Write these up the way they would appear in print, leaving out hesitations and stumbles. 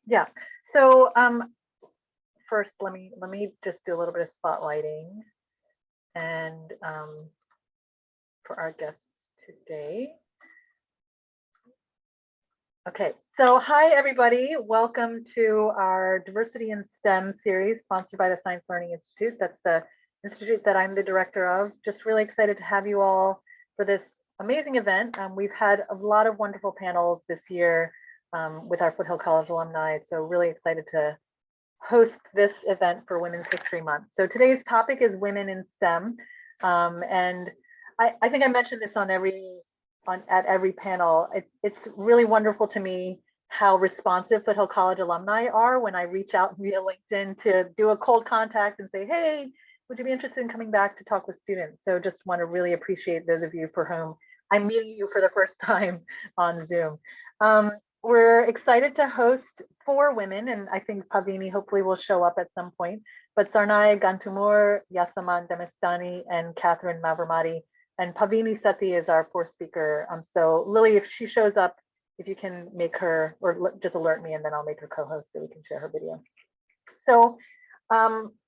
Yeah. So first, let me just do a little bit of spotlighting, and for our guests today. Okay. So hi everybody. Welcome to our Diversity in STEM series sponsored by the Science Learning Institute. That's the institute that I'm the director of. Just really excited to have you all for this amazing event. We've had a lot of wonderful panels this year with our Foothill College alumni. So really excited to host this event for Women's History Month. So today's topic is women in STEM. And I think I mentioned this on at every panel. It's really wonderful to me how responsive Foothill College alumni are when I reach out via LinkedIn to do a cold contact and say, hey, would you be interested in coming back to talk with students? So just want to really appreciate those of you for whom I'm meeting you for the first time on Zoom. We're excited to host 4 women, and I think Pavini hopefully will show up at some point, but Sarnai, Gantumur, Yasman, Damestani, and Katherine Mavromatti. And Pavini Sethi is our 4th speaker. So Lily, if she shows up, if you can make her, or just alert me, and then I'll make her co-host so we can share her video. So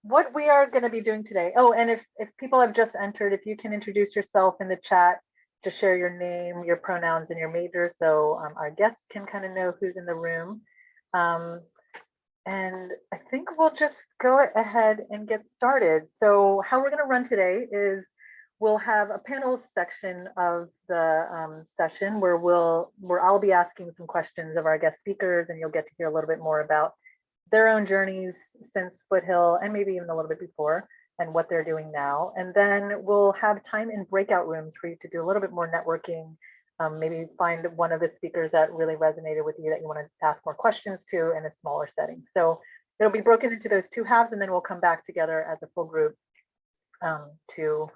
what we are going to be doing today. Oh, and if people have just entered, if you can introduce yourself in the chat, just share your name, your pronouns, and your major, so our guests can kind of know who's in the room. And I think we'll just go ahead and get started. So how we're going to run today is we'll have a panel section of the session where I'll be asking some questions of our guest speakers, and you'll get to hear a little bit more about their own journeys since Foothill and maybe even a little bit before, and what they're doing now. And then we'll have time in breakout rooms for you to do a little bit more networking, maybe find one of the speakers that really resonated with you that you want to ask more questions to in a smaller setting. So it'll be broken into those 2 halves, and then we'll come back together as a full group to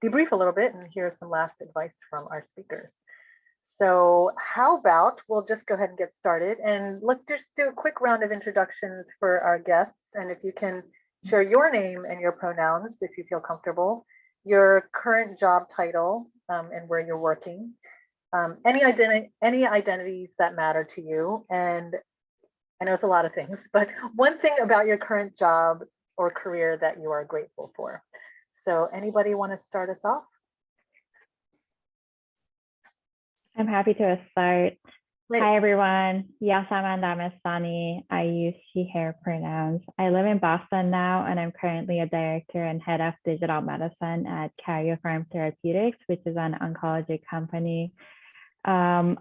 debrief a little bit and hear some last advice from our speakers. So how about we'll just go ahead and get started, and let's just do a quick round of introductions for our guests. And if you can share your name and your pronouns, if you feel comfortable, your current job title and where you're working, any identities that matter to you. And I know it's a lot of things, but one thing about your current job or career that you are grateful for. So anybody want to start us off? I'm happy to start. Great. Hi, everyone. Yasman Damestani. I use she, her pronouns. I live in Boston now, and I'm currently a director and head of digital medicine at Karyopharm Therapeutics, which is an oncology company. I'm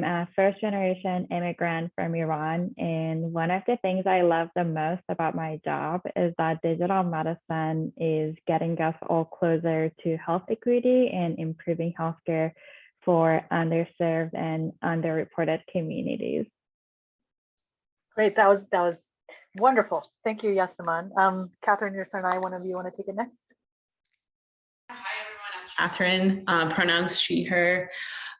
a first-generation immigrant from Iran, and one of the things I love the most about my job is that digital medicine is getting us all closer to health equity and improving healthcare for underserved and underreported communities. Great, that was wonderful. Thank you, Yasman. Katherine, your Sarnai, one of you want to take it next? Hi everyone, I'm Katherine, pronouns she, her.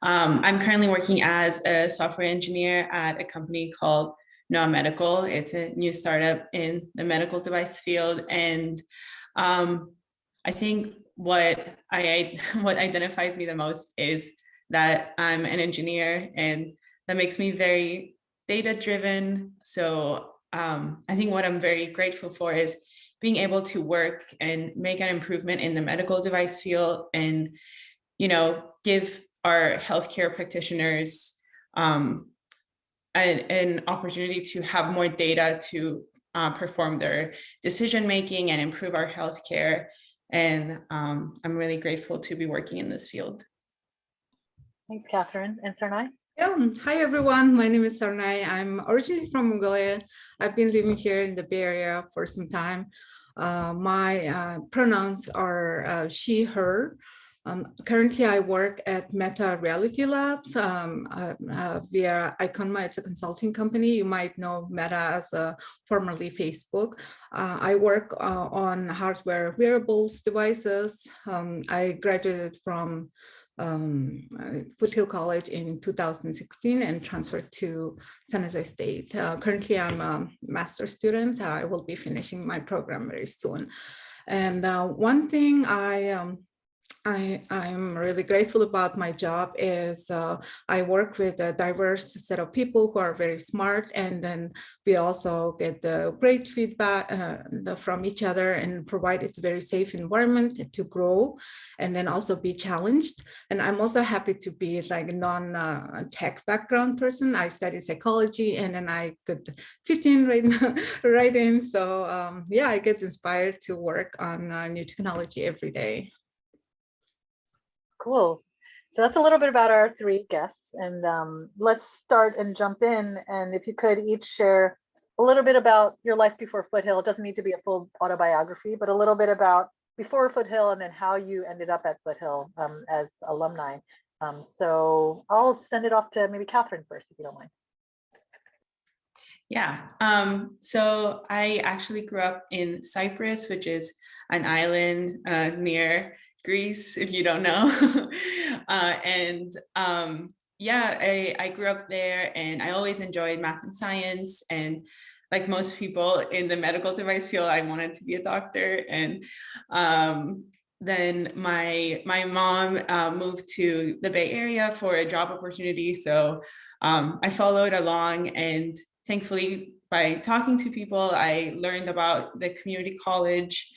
I'm currently working as a software engineer at a company called Noah Medical. It's a new startup in the medical device field. And I think what identifies me the most is that I'm an engineer, and that makes me very data-driven. So I think what I'm very grateful for is being able to work and make an improvement in the medical device field, and give our healthcare practitioners an opportunity to have more data to perform their decision making and improve our healthcare. And I'm really grateful to be working in this field. Thanks, Katherine. And Sarnai? Yeah. Hi, everyone. My name is Sarnai. I'm originally from Mongolia. I've been living here in the Bay Area for some time. My pronouns are she, her. Currently, I work at Meta Reality Labs via ICONMA. It's a consulting company. You might know Meta as formerly Facebook. I work on hardware wearables devices. I graduated from Foothill College in 2016 and transferred to San Jose State. Currently, I'm a master's student. I will be finishing my program very soon. And one thing I I'm really grateful about my job is I work with a diverse set of people who are very smart, and then we also get the great feedback from each other and provide it's a very safe environment to grow and then also be challenged. And I'm also happy to be like a non-tech background person. I study psychology, and then I could fit in right in. So yeah, I get inspired to work on new technology every day. Cool. So that's a little bit about our three guests, and let's start and jump in. And if you could each share a little bit about your life before Foothill. It doesn't need to be a full autobiography, but a little bit about before Foothill and then how you ended up at Foothill as alumni. So I'll send it off to maybe Katherine first, if you don't mind. Yeah, so I actually grew up in Cyprus, which is an island near Greece, if you don't know. Yeah, I grew up there, and I always enjoyed math and science. And like most people in the medical device field, I wanted to be a doctor. And then my mom moved to the Bay Area for a job opportunity. So I followed along, and thankfully, by talking to people, I learned about the community college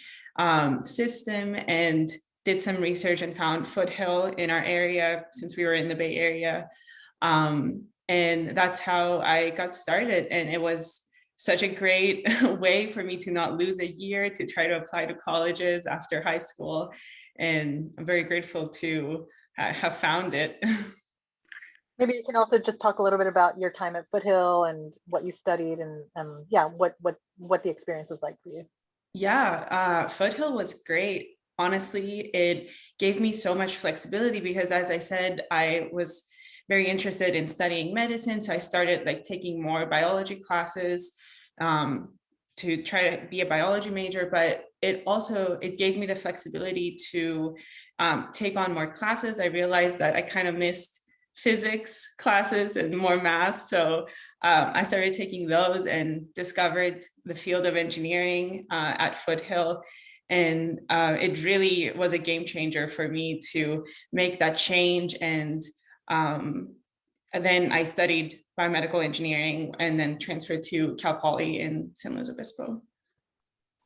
system and did some research and found Foothill in our area since we were in the Bay Area. And that's how I got started. And it was such a great way for me to not lose a year to try to apply to colleges after high school. And I'm very grateful to have found it. Maybe you can also just talk a little bit about your time at Foothill and what you studied, and yeah, what the experience was like for you. Yeah, Foothill was great. Honestly, it gave me so much flexibility because, as I said, I was very interested in studying medicine. So I started like taking more biology classes to try to be a biology major, but it gave me the flexibility to take on more classes. I realized that I kind of missed physics classes and more math. So I started taking those and discovered the field of engineering at Foothill. And it really was a game changer for me to make that change. And then I studied biomedical engineering and then transferred to Cal Poly in San Luis Obispo.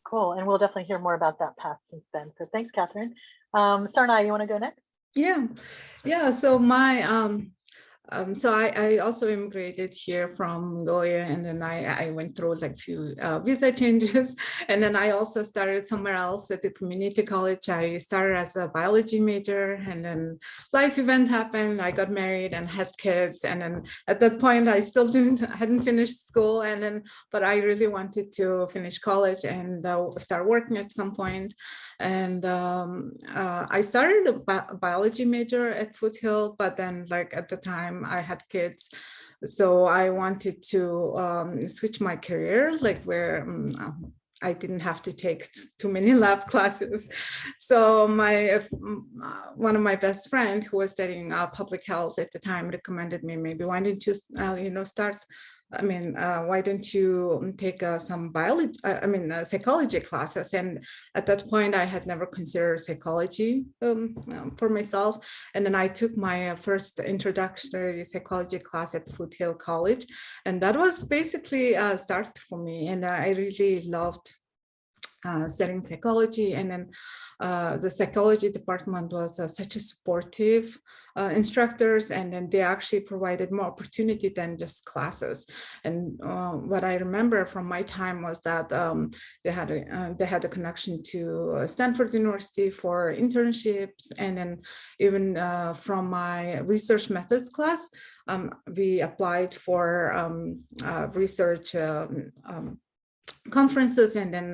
Cool. And we'll definitely hear more about that path since then. So thanks, Katherine. Sarnai, you want to go next? Yeah. So I also immigrated here from Mongolia, and then I went through like few visa changes, and then I also started somewhere else at the community college. I started as a biology major, and then life event happened. I got married and had kids, and then at that point I still hadn't finished school, but I really wanted to finish college and start working at some point. And I started a biology major at Foothill, but then like at the time I had kids, so I wanted to switch my career, like where I didn't have to take too many lab classes. So one of my best friends who was studying public health at the time recommended me, maybe why don't you why don't you take some psychology classes? And at that point, I had never considered psychology for myself. And then I took my first introductory psychology class at Foothill College. And that was basically a start for me. And I really loved studying psychology. And then the psychology department was such a supportive instructors, and then they actually provided more opportunity than just classes. And what I remember from my time was that they had a connection to Stanford University for internships, and then even from my research methods class, we applied for research conferences, and then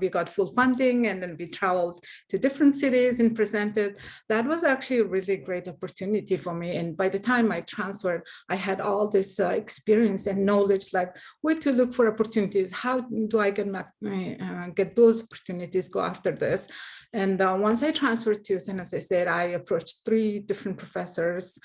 we got full funding, and then we traveled to different cities and presented. That was actually a really great opportunity for me. And by the time I transferred, I had all this experience and knowledge, like where to look for opportunities, how do I get those opportunities, go after this. And once I transferred to San Jose State, I approached 3 different professors.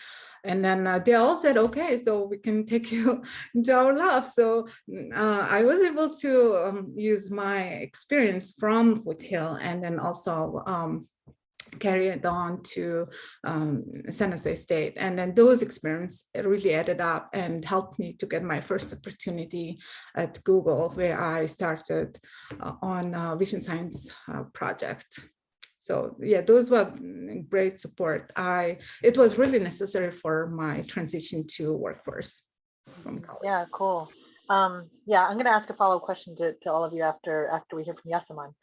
And then they all said, okay, so we can take you into our lab. So I was able to use my experience from Foothill, and then also carry it on to San Jose State. And then those experiences really added up and helped me to get my first opportunity at Google, where I started on a vision science project. So yeah, those were great support. It was really necessary for my transition to workforce from college. Yeah, cool. Yeah, I'm going to ask a follow-up question to all of you after we hear from Yasman.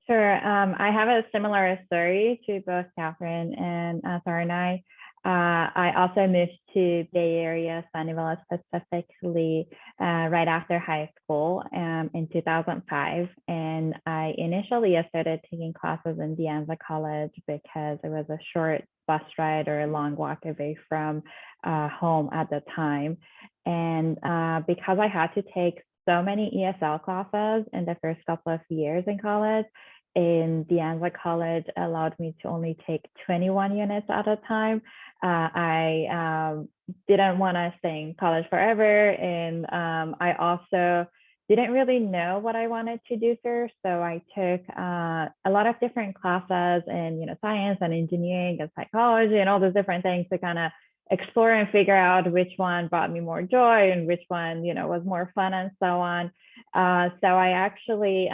Sure. I have a similar story to both Katherine and Sarnai. I also moved to Bay Area, Sunny Valley specifically right after high school in 2005. And I initially started taking classes in De Anza College because it was a short bus ride or a long walk away from home at the time. And because I had to take so many ESL classes in the first couple of years in college, in De Anza College allowed me to only take 21 units at a time. I didn't want to stay in college forever, and I also didn't really know what I wanted to do first. So I took a lot of different classes in science and engineering and psychology and all those different things to kind of explore and figure out which one brought me more joy and which one was more fun and so on. So I actually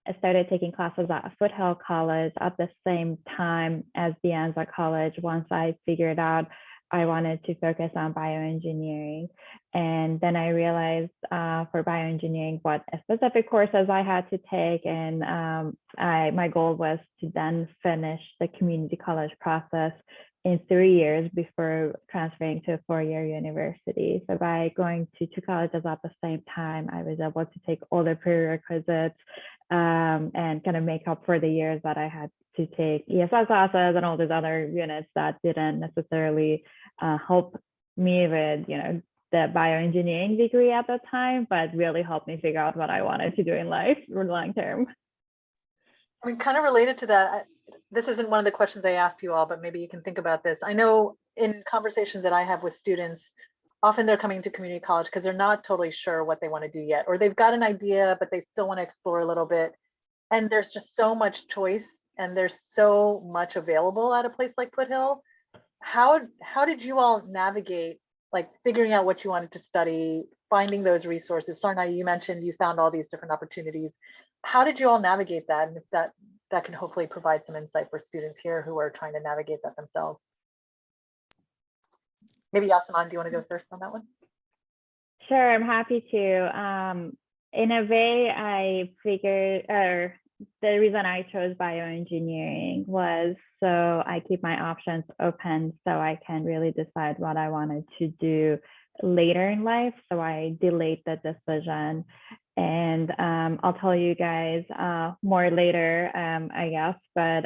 I started taking classes at Foothill College at the same time as De Anza College once I figured out I wanted to focus on bioengineering. And then I realized for bioengineering what specific courses I had to take. And my goal was to then finish the community college process in 3 years before transferring to a 4-year university. So by going to 2 colleges at the same time, I was able to take all the prerequisites and kind of make up for the years that I had to take ESL classes and all these other units that didn't necessarily help me with, the bioengineering degree at the time, but really helped me figure out what I wanted to do in life long term. I mean, kind of related to that, this isn't one of the questions I asked you all, but maybe you can think about this. I know in conversations that I have with students, often they're coming to community college because they're not totally sure what they want to do yet, or they've got an idea, but they still want to explore a little bit. And there's just so much choice and there's so much available at a place like Foothill. How did you all navigate like figuring out what you wanted to study, finding those resources? Sarnai, you mentioned you found all these different opportunities. How did you all navigate that? And if that can hopefully provide some insight for students here who are trying to navigate that themselves. Maybe Yasman, do you want to go first on that one? Sure, I'm happy to. In a way, I figured, or the reason I chose bioengineering was so I keep my options open so I can really decide what I wanted to do later in life. So I delayed the decision. And I'll tell you guys more later, I guess, but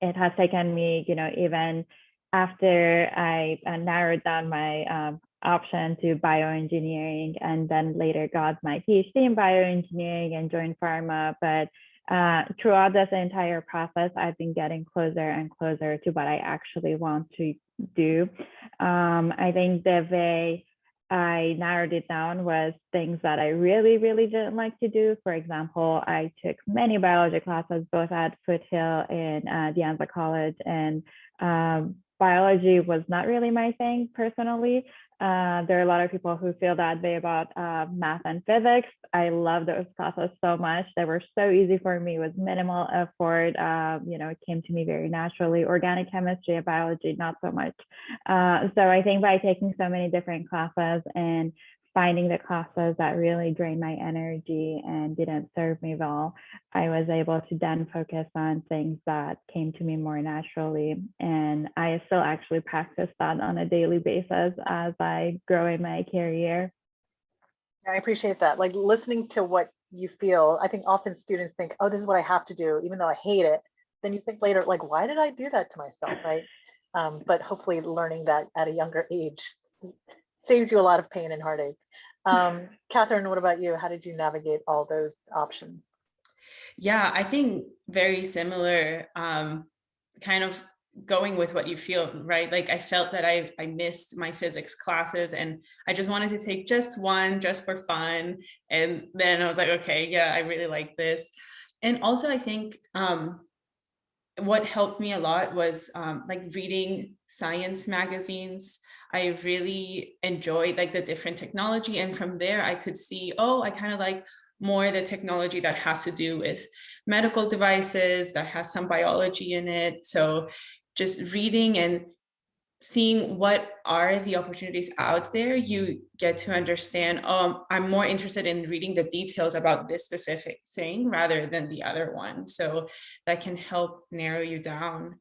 it has taken me, even after I narrowed down my option to bioengineering and then later got my PhD in bioengineering and joined pharma. But throughout this entire process, I've been getting closer and closer to what I actually want to do. I think the way I narrowed it down was things that I really, really didn't like to do. For example, I took many biology classes, both at Foothill and De Anza College, and biology was not really my thing personally. There are a lot of people who feel that way about math and physics. I love those classes so much. They were so easy for me with minimal effort. It came to me very naturally. Organic chemistry and biology, not so much. So I think by taking so many different classes and finding the classes that really drained my energy and didn't serve me well, I was able to then focus on things that came to me more naturally. And I still actually practice that on a daily basis as I grow in my career. I appreciate that. Like listening to what you feel. I think often students think, oh, this is what I have to do, even though I hate it. Then you think later, like, why did I do that to myself, right? But hopefully learning that at a younger age saves you a lot of pain and heartache. Katherine, what about you? How did you navigate all those options? Yeah, I think very similar. Kind of going with what you feel, right? Like I felt that I missed my physics classes and I just wanted to take just one just for fun. And then I was like, okay, yeah, I really like this. And also I think what helped me a lot was like reading science magazines. I really enjoyed like the different technology. And from there I could see, oh, I kind of like more the technology that has to do with medical devices, that has some biology in it. So just reading and seeing what are the opportunities out there, you get to understand, oh, I'm more interested in reading the details about this specific thing rather than the other one. So that can help narrow you down.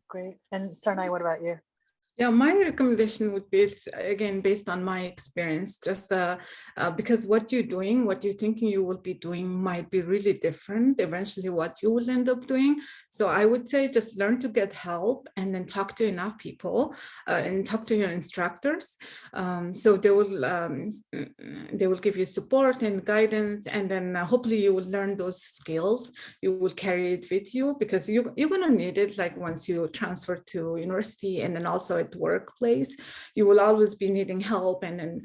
Great. And Sarnai, what about you? Yeah, my recommendation would be, it's again based on my experience, just because what you're doing, what you're thinking you will be doing might be really different eventually what you will end up doing. So I would say just learn to get help and then talk to enough people and talk to your instructors. So they will give you support and guidance, and then hopefully you will learn those skills. You will carry it with you because you're going to need it like once you transfer to university, and then also at workplace you will always be needing help. And then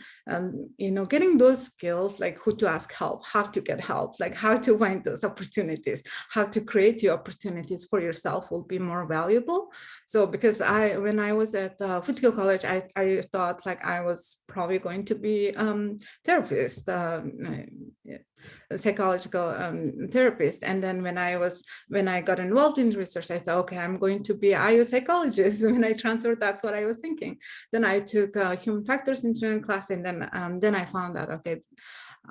you know, getting those skills like who to ask help, how to get help, like how to find those opportunities, how to create your opportunities for yourself will be more valuable. So because when I was at Foothill College, I thought like I was probably going to be therapist, a psychological therapist. And then when I got involved in research, I thought, okay, I'm going to be an IO psychologist. When I transferred, that's what I was thinking. Then I took human factors engineering class, and then I found out, okay,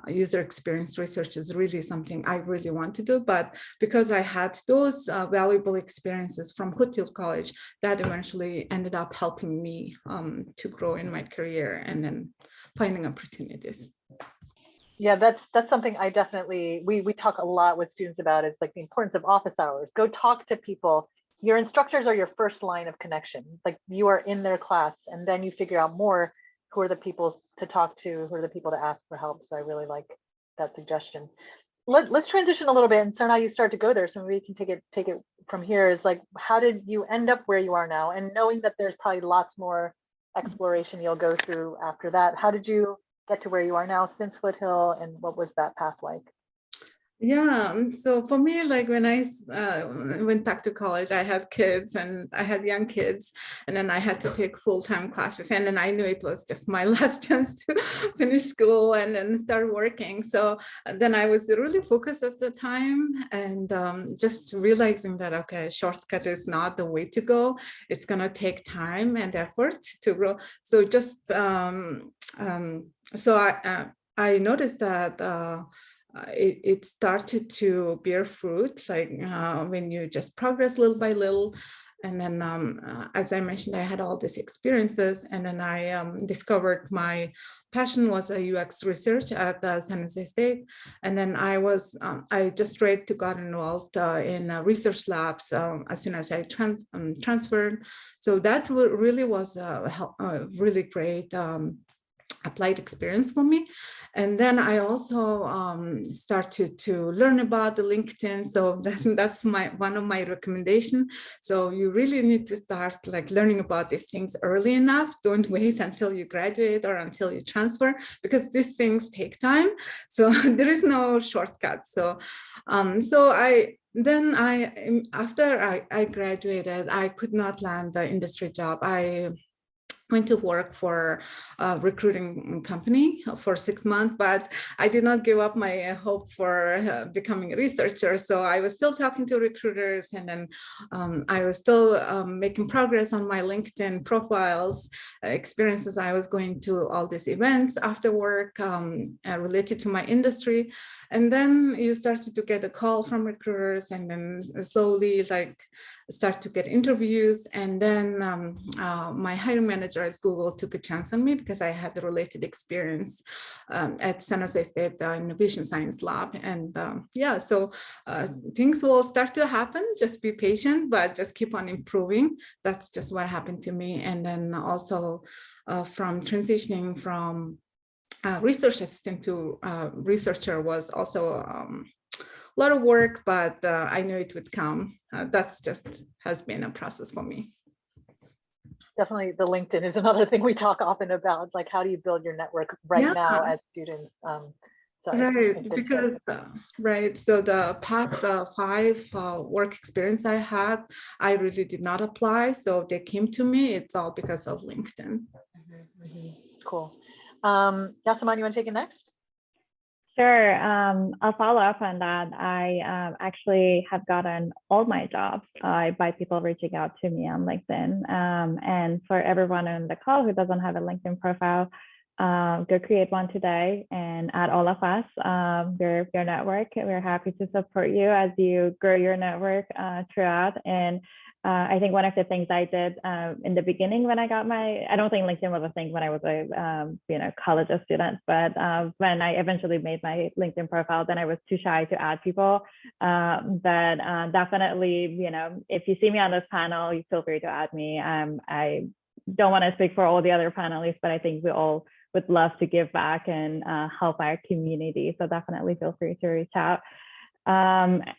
user experience research is really something I really want to do. But because I had those valuable experiences from Foothill College, that eventually ended up helping me to grow in my career and then finding opportunities. Yeah, that's something I definitely, we talk a lot with students about, is like the importance of office hours. Go talk to people. Your instructors are your first line of connection. Like you are in their class, and then you figure out more who are the people to talk to, who are the people to ask for help. So I really like that suggestion. Let's transition a little bit, and Sarnai, you start to go there, so maybe you can take it from here. Is like, how did you end up where you are now? And knowing that there's probably lots more exploration you'll go through after that, how did you get to where you are now since Foothill, and what was that path like? Yeah, so for me, like when I went back to college, I had kids and I had young kids, and then I had to take full-time classes, and then I knew it was just my last chance to finish school and then start working. So then I was really focused at the time, and just realizing that, okay, shortcut is not the way to go. It's gonna take time and effort to grow. So just I noticed that it started to bear fruit, like when you just progress little by little. And then, as I mentioned, I had all these experiences, and then I discovered my passion was a UX research at San Jose State. And then I just tried to got involved in research labs as soon as I transferred. So that really was a really great applied experience for me. And then I also started to learn about the LinkedIn. So that's one of my recommendations. So you really need to start like learning about these things early enough. Don't wait until you graduate or until you transfer, because these things take time. So there is no shortcut. So after I graduated, I could not land the industry job. I went to work for a recruiting company for 6 months, but I did not give up my hope for becoming a researcher. So I was still talking to recruiters, and then I was still making progress on my LinkedIn profiles, experiences. I was going to all these events after work related to my industry. And then you started to get a call from recruiters, and then slowly like start to get interviews. And then my hiring manager at Google took a chance on me because I had a related experience at San Jose State Innovation Science Lab. And yeah, so things will start to happen. Just be patient, but just keep on improving. That's just what happened to me. And then also from transitioning from research assistant to researcher was also lot of work, but I knew it would come. That's just has been a process for me. Definitely the LinkedIn is another thing we talk often about, like how do you build your network right now as students? So right, because right, so the past 5 work experience I had, I really did not apply, so they came to me. It's all because of LinkedIn. Cool. Yasman, you want to take it next? Sure. I'll follow up on that. I actually have gotten all my jobs by people reaching out to me on LinkedIn. And for everyone on the call who doesn't have a LinkedIn profile, go create one today and add all of us, your network. We're happy to support you as you grow your network throughout. And I think one of the things I did in the beginning when I got I don't think LinkedIn was a thing when I was a college student, but when I eventually made my LinkedIn profile, then I was too shy to add people. But definitely, if you see me on this panel, you feel free to add me. I don't want to speak for all the other panelists, but I think we all would love to give back and help our community. So definitely feel free to reach out.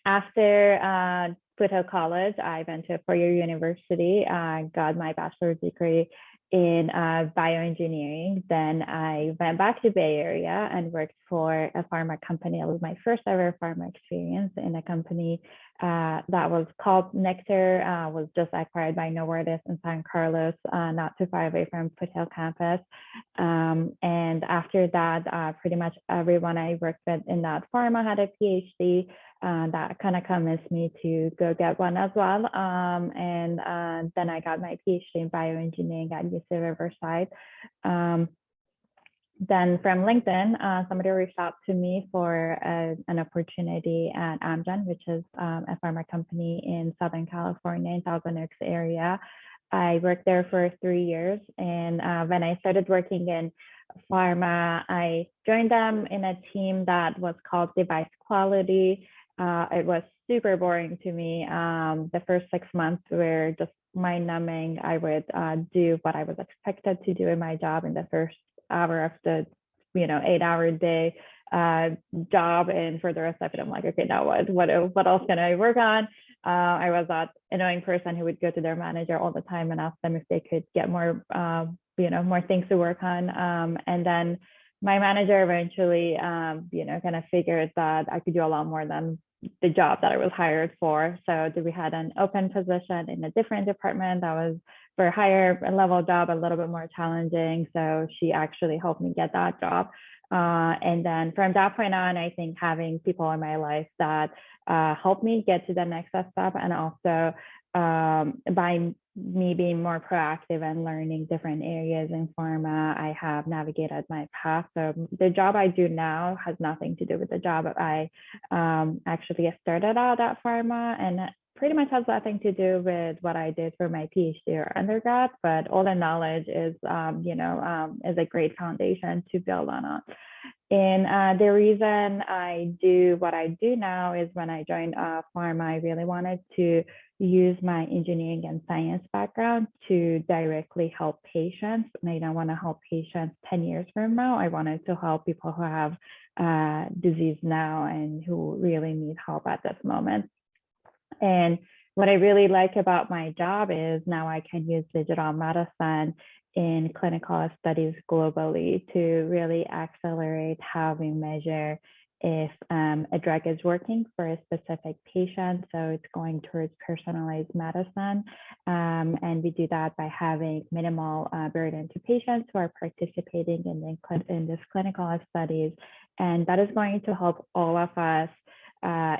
After Foothill College, I went to a 4-year university. I got my bachelor's degree in bioengineering. Then I went back to Bay Area and worked for a pharma company. It was my first ever pharma experience in a company that was called Nectar, was just acquired by Novartis in San Carlos, not too far away from Foothill campus. And after that, pretty much everyone I worked with in that pharma had a PhD. That kind of convinced me to go get one as well. And then I got my PhD in bioengineering at UC Riverside. Then from LinkedIn, somebody reached out to me for an opportunity at Amgen, which is a pharma company in Southern California, in Thousand Oaks area. I worked there for 3 years. And when I started working in pharma, I joined them in a team that was called device quality. It was super boring to me. The first 6 months were just mind-numbing. I would do what I was expected to do in my job in the first hour of the 8-hour day job, and for the rest of it, I'm like, okay, now what else can I work on? I was that annoying person who would go to their manager all the time and ask them if they could get more more things to work on. And then my manager eventually kind of figured that I could do a lot more than the job that I was hired for. So we had an open position in a different department that was for a higher level job, a little bit more challenging. So she actually helped me get that job. And then from that point on, I think having people in my life that helped me get to the next step, and also by me being more proactive and learning different areas in pharma, I have navigated my path. So the job I do now has nothing to do with the job I actually started out at pharma, and pretty much has nothing to do with what I did for my PhD or undergrad, but all the knowledge is, is a great foundation to build on. And the reason I do what I do now is when I joined pharma, I really wanted to use my engineering and science background to directly help patients. And I don't want to help patients 10 years from now. I wanted to help people who have disease now and who really need help at this moment. And what I really like about my job is now I can use digital medicine in clinical studies globally to really accelerate how we measure if a drug is working for a specific patient. So it's going towards personalized medicine. And we do that by having minimal burden to patients who are participating in this clinical studies. And that is going to help all of us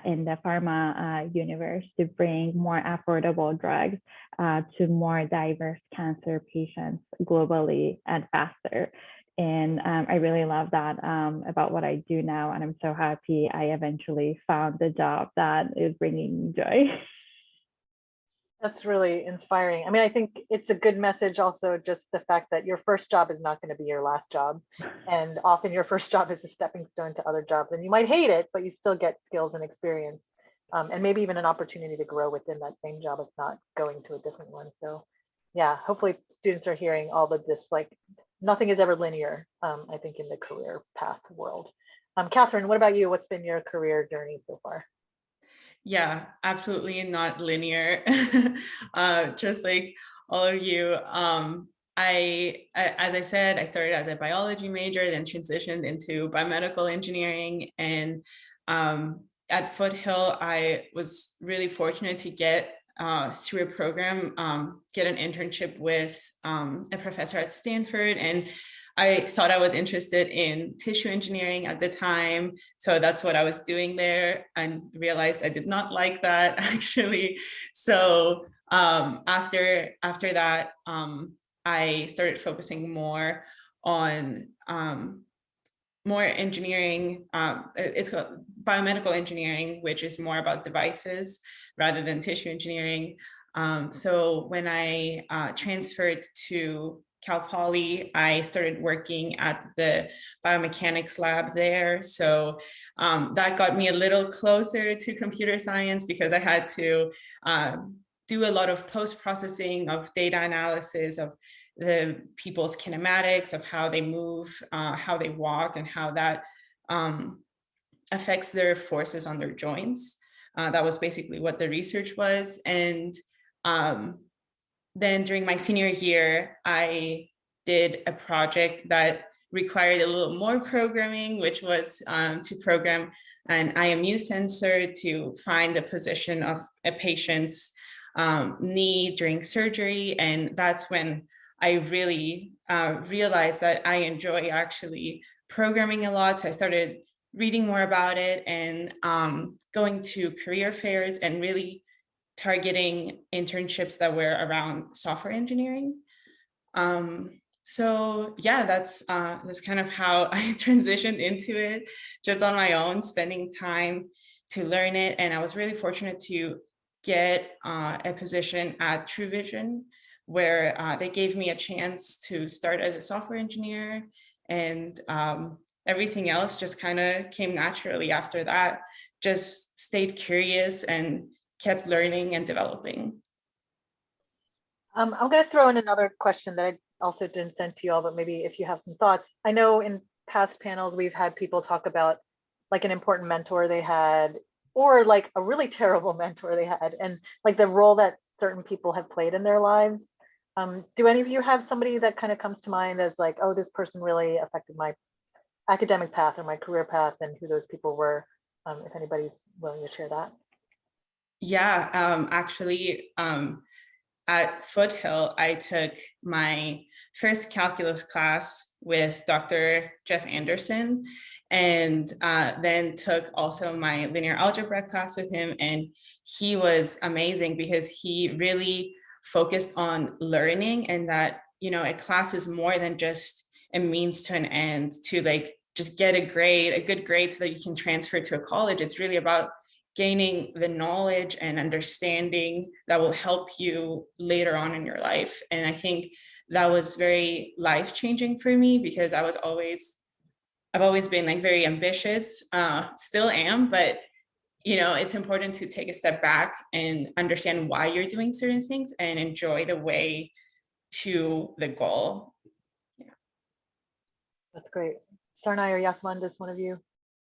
in the pharma universe to bring more affordable drugs to more diverse cancer patients globally and faster. And I really love that about what I do now. And I'm so happy I eventually found the job that is bringing me joy. That's really inspiring. I mean, I think it's a good message also, just the fact that your first job is not going to be your last job. And often your first job is a stepping stone to other jobs. And you might hate it, but you still get skills and experience, and maybe even an opportunity to grow within that same job if not going to a different one. So yeah, hopefully students are hearing all of this, like nothing is ever linear, I think, in the career path world. Katherine, what about you? What's been your career journey so far? Yeah, absolutely not linear. Just like all of you. As I said, I started as a biology major, then transitioned into biomedical engineering. And at Foothill, I was really fortunate to get through a program, get an internship with a professor at Stanford. And I thought I was interested in tissue engineering at the time. So that's what I was doing there, and realized I did not like that actually. So after that, I started focusing more on more engineering. It's called biomedical engineering, which is more about devices rather than tissue engineering. So when I transferred to Cal Poly, I started working at the biomechanics lab there. So that got me a little closer to computer science, because I had to do a lot of post-processing of data analysis of the people's kinematics, of how they move, how they walk, and how that affects their forces on their joints. That was basically what the research was. And then during my senior year, I did a project that required a little more programming, which was to program an IMU sensor to find the position of a patient's knee during surgery. And that's when I really realized that I enjoy actually programming a lot. So I started reading more about it and going to career fairs and really targeting internships that were around software engineering. So yeah, that's kind of how I transitioned into it, just on my own, spending time to learn it. And I was really fortunate to get a position at True Vision, where they gave me a chance to start as a software engineer, and everything else just kind of came naturally after that. Just stayed curious and kept learning and developing. I'm going to throw in another question that I also didn't send to you all, but maybe if you have some thoughts. I know in past panels, we've had people talk about like an important mentor they had, or like a really terrible mentor they had, and like the role that certain people have played in their lives. Do any of you have somebody that kind of comes to mind as like, oh, this person really affected my academic path or my career path, and who those people were, if anybody's willing to share that? Yeah, actually, at Foothill, I took my first calculus class with Dr. Jeff Anderson, and then took also my linear algebra class with him. And he was amazing because he really focused on learning, and that, you know, a class is more than just a means to an end to like just get a good grade so that you can transfer to a college. It's really about gaining the knowledge and understanding that will help you later on in your life. And I think that was very life-changing for me, because I've always been like very ambitious, still am, but you know, it's important to take a step back and understand why you're doing certain things and enjoy the way to the goal. Yeah. That's great. Sarnai or Yasman, does one of you?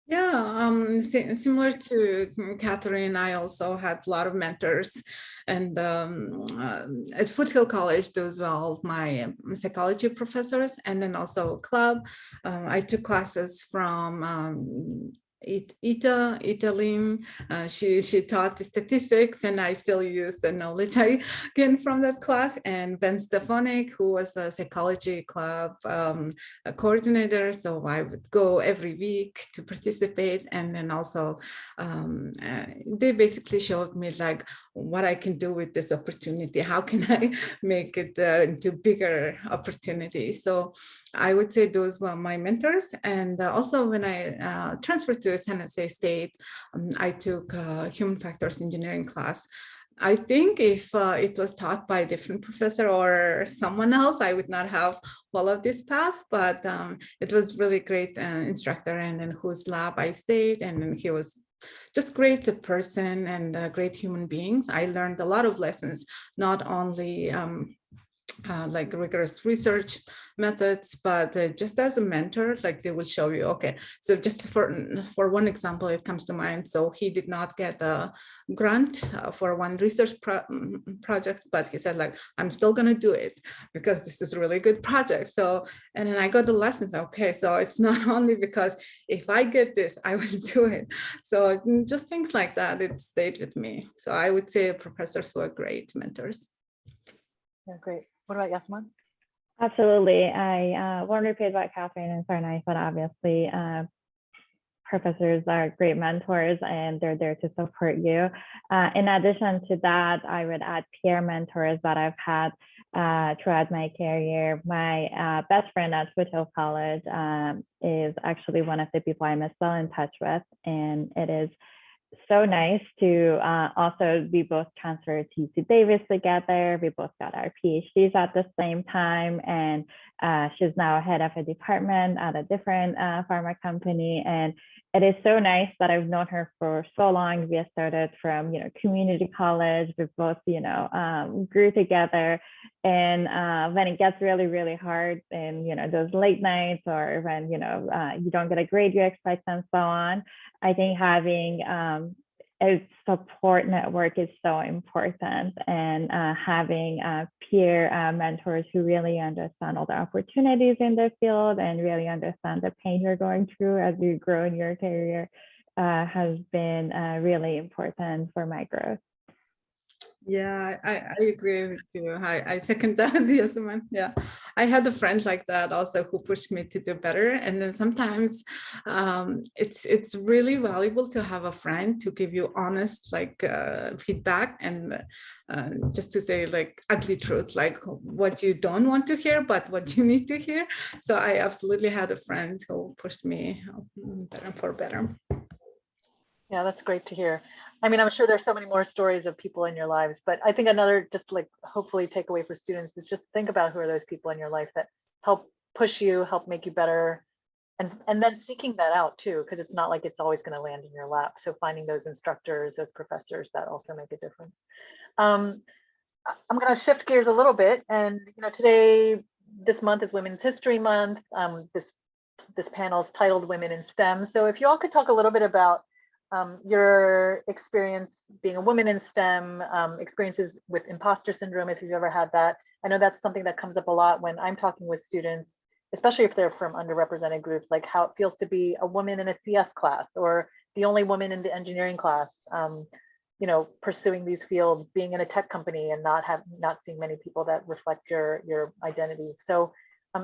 Yeah, similar to Katherine, I also had a lot of mentors, and at Foothill College, those were all my psychology professors, and then also club. I took classes from Italim. She taught statistics, and I still use the knowledge I gained from that class. And Ben Stefanik, who was a psychology club a coordinator, so I would go every week to participate. And then also they basically showed me like what I can do with this opportunity. How can I make it into bigger opportunities? So I would say those were my mentors. And also when I transferred to San Jose State, I took a human factors engineering class. I think if it was taught by a different professor or someone else, I would not have followed this path, but it was really great instructor, and in whose lab I stayed, and he was just great person and great human beings. I learned a lot of lessons, not only like rigorous research methods, but just as a mentor, like they will show you, okay, so just for one example, it comes to mind. So he did not get a grant for one research project, but he said like, I'm still gonna do it because this is a really good project. So, and then I got the lessons, okay, so it's not only because if I get this, I will do it. So just things like that, it stayed with me. So I would say professors were great mentors. Yeah, great. What about Yasman? Absolutely. I won't repeat what Katherine and Sarnai said. Obviously, professors are great mentors and they're there to support you. In addition to that, I would add peer mentors that I've had throughout my career. My best friend at Foothill College is actually one of the people I'm still in touch with, and it is so nice to also be both transferred to UC Davis together. We both got our PhDs at the same time, and she's now head of a department at a different pharma company. And it is so nice that I've known her for so long. We started from community college. We both grew together, and when it gets really, really hard, and those late nights, or when you don't get a grade you expect, and so on, I think having a support network is so important, and having peer mentors who really understand all the opportunities in the field and really understand the pain you're going through as you grow in your career has been really important for my growth. Yeah, I agree with you. I second that, Yasman. Yeah, I had a friend like that also who pushed me to do better. And then sometimes it's really valuable to have a friend to give you honest feedback, and just to say like ugly truth, like what you don't want to hear, but what you need to hear. So I absolutely had a friend who pushed me better for better. Yeah, that's great to hear. I mean, I'm sure there's so many more stories of people in your lives, but I think another just like hopefully takeaway for students is just think about who are those people in your life that help push you, help make you better, and then seeking that out too, because it's not like it's always going to land in your lap. So finding those instructors, those professors that also make a difference. I'm going to shift gears a little bit, and today, this month is Women's History Month. This panel is titled Women in STEM. So if you all could talk a little bit about your experience being a woman in STEM, experiences with imposter syndrome, if you've ever had that. I know that's something that comes up a lot when I'm talking with students, especially if they're from underrepresented groups, like how it feels to be a woman in a CS class or the only woman in the engineering class, pursuing these fields, being in a tech company and not seeing many people that reflect your identity. So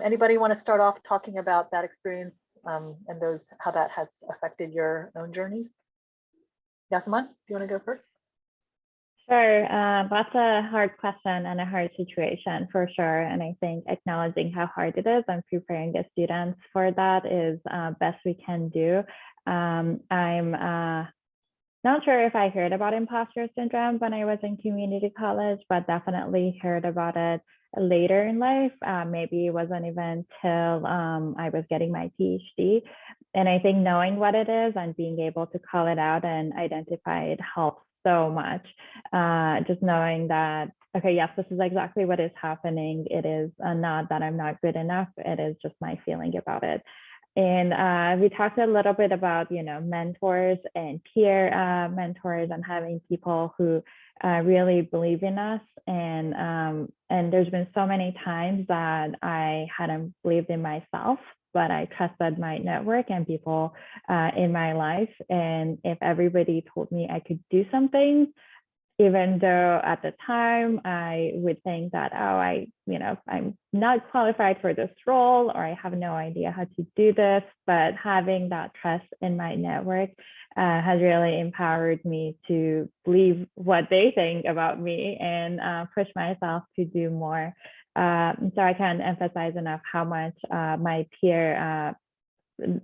anybody want to start off talking about that experience and how that has affected your own journeys? Yasman, do you want to go first? Sure. That's a hard question and a hard situation for sure. And I think acknowledging how hard it is and preparing the students for that is best we can do. I'm not sure if I heard about imposter syndrome when I was in community college, but definitely heard about it later in life. Maybe it wasn't even till I was getting my PhD. And I think knowing what it is and being able to call it out and identify it helps so much. Just knowing that, okay, yes, this is exactly what is happening. It is not that I'm not good enough. It is just my feeling about it. And we talked a little bit about, mentors and peer mentors and having people who really believe in us. And there's been so many times that I hadn't believed in myself, but I trusted my network and people in my life. And if everybody told me I could do something, even though at the time I would think that, I'm not qualified for this role, or I have no idea how to do this, but having that trust in my network has really empowered me to believe what they think about me and push myself to do more. So I can't emphasize enough how much my peer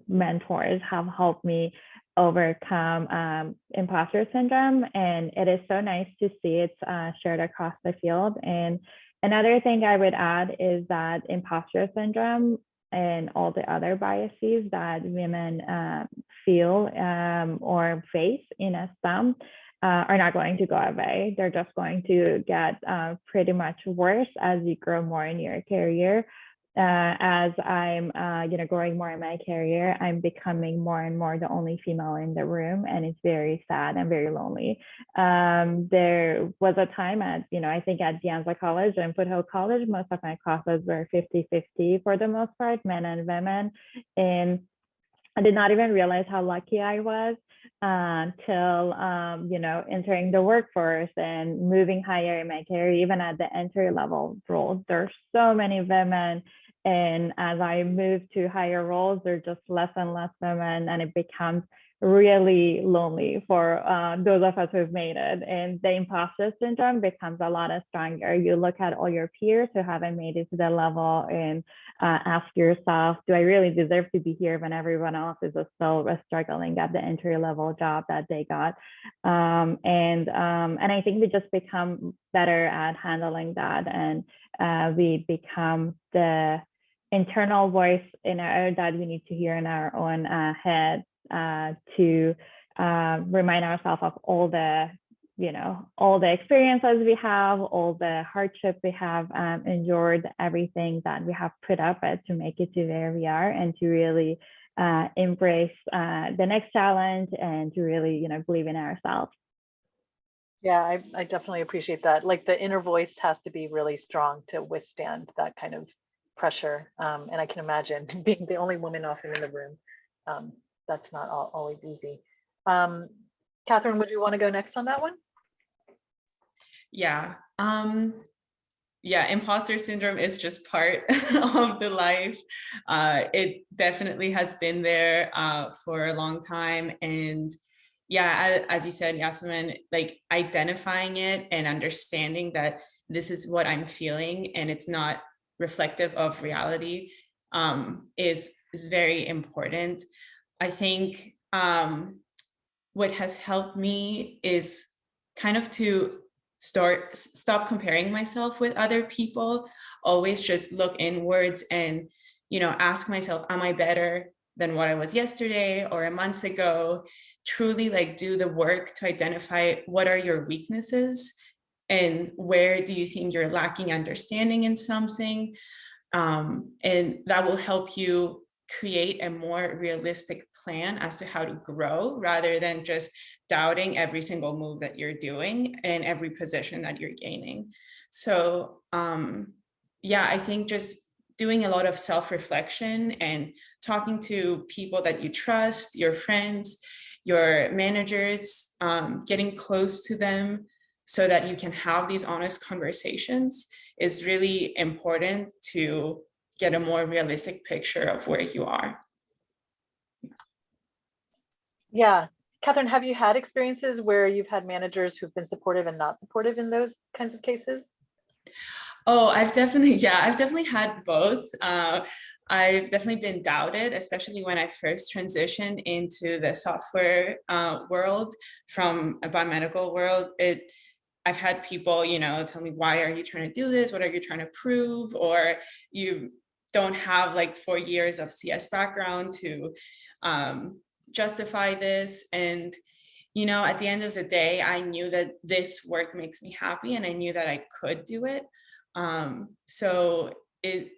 mentors have helped me overcome imposter syndrome, and it is so nice to see it's shared across the field. And another thing I would add is that imposter syndrome and all the other biases that women feel or face in STEM are not going to go away. They're just going to get pretty much worse as you grow more in your career. As I'm, growing more in my career, I'm becoming more and more the only female in the room, and it's very sad and very lonely. There was a time at, I think at Dianza College and Foothill College, most of my classes were 50-50 for the most part, men and women. And I did not even realize how lucky I was until, entering the workforce and moving higher in my career, even at the entry level roles. There's so many women. And as I move to higher roles, there's just less and less women, and it becomes really lonely for those of us who've made it. And the imposter syndrome becomes a lot stronger. You look at all your peers who haven't made it to the level and ask yourself, do I really deserve to be here when everyone else is still struggling at the entry level job that they got? And I think we just become better at handling that, and we become the internal voice that we need to hear in our own head to remind ourselves of all the experiences we have, all the hardship we have endured, everything that we have put up with to make it to where we are, and to really embrace the next challenge, and to really, believe in ourselves. Yeah, I definitely appreciate that. Like, the inner voice has to be really strong to withstand that kind of pressure. And I can imagine being the only woman often in the room. That's not always easy. Katherine, would you want to go next on that one? Yeah. Imposter syndrome is just part of the life. It definitely has been there for a long time. And yeah, as you said, Yasman, like identifying it and understanding that this is what I'm feeling and it's not reflective of reality is very important. I think what has helped me is kind of to stop comparing myself with other people, always just look inwards and, ask myself, am I better than what I was yesterday or a month ago? Truly like do the work to identify what are your weaknesses and where do you think you're lacking understanding in something. And that will help you create a more realistic plan as to how to grow, rather than just doubting every single move that you're doing and every position that you're gaining. So I think just doing a lot of self-reflection and talking to people that you trust, your friends, your managers, getting close to them so that you can have these honest conversations is really important to get a more realistic picture of where you are. Yeah. Katherine, have you had experiences where you've had managers who've been supportive and not supportive in those kinds of cases? Oh, I've definitely had both. I've definitely been doubted, especially when I first transitioned into the software world from a biomedical world. I've had people, tell me, why are you trying to do this? What are you trying to prove? Or you don't have like 4 years of CS background to justify this. And, at the end of the day, I knew that this work makes me happy and I knew that I could do it. So it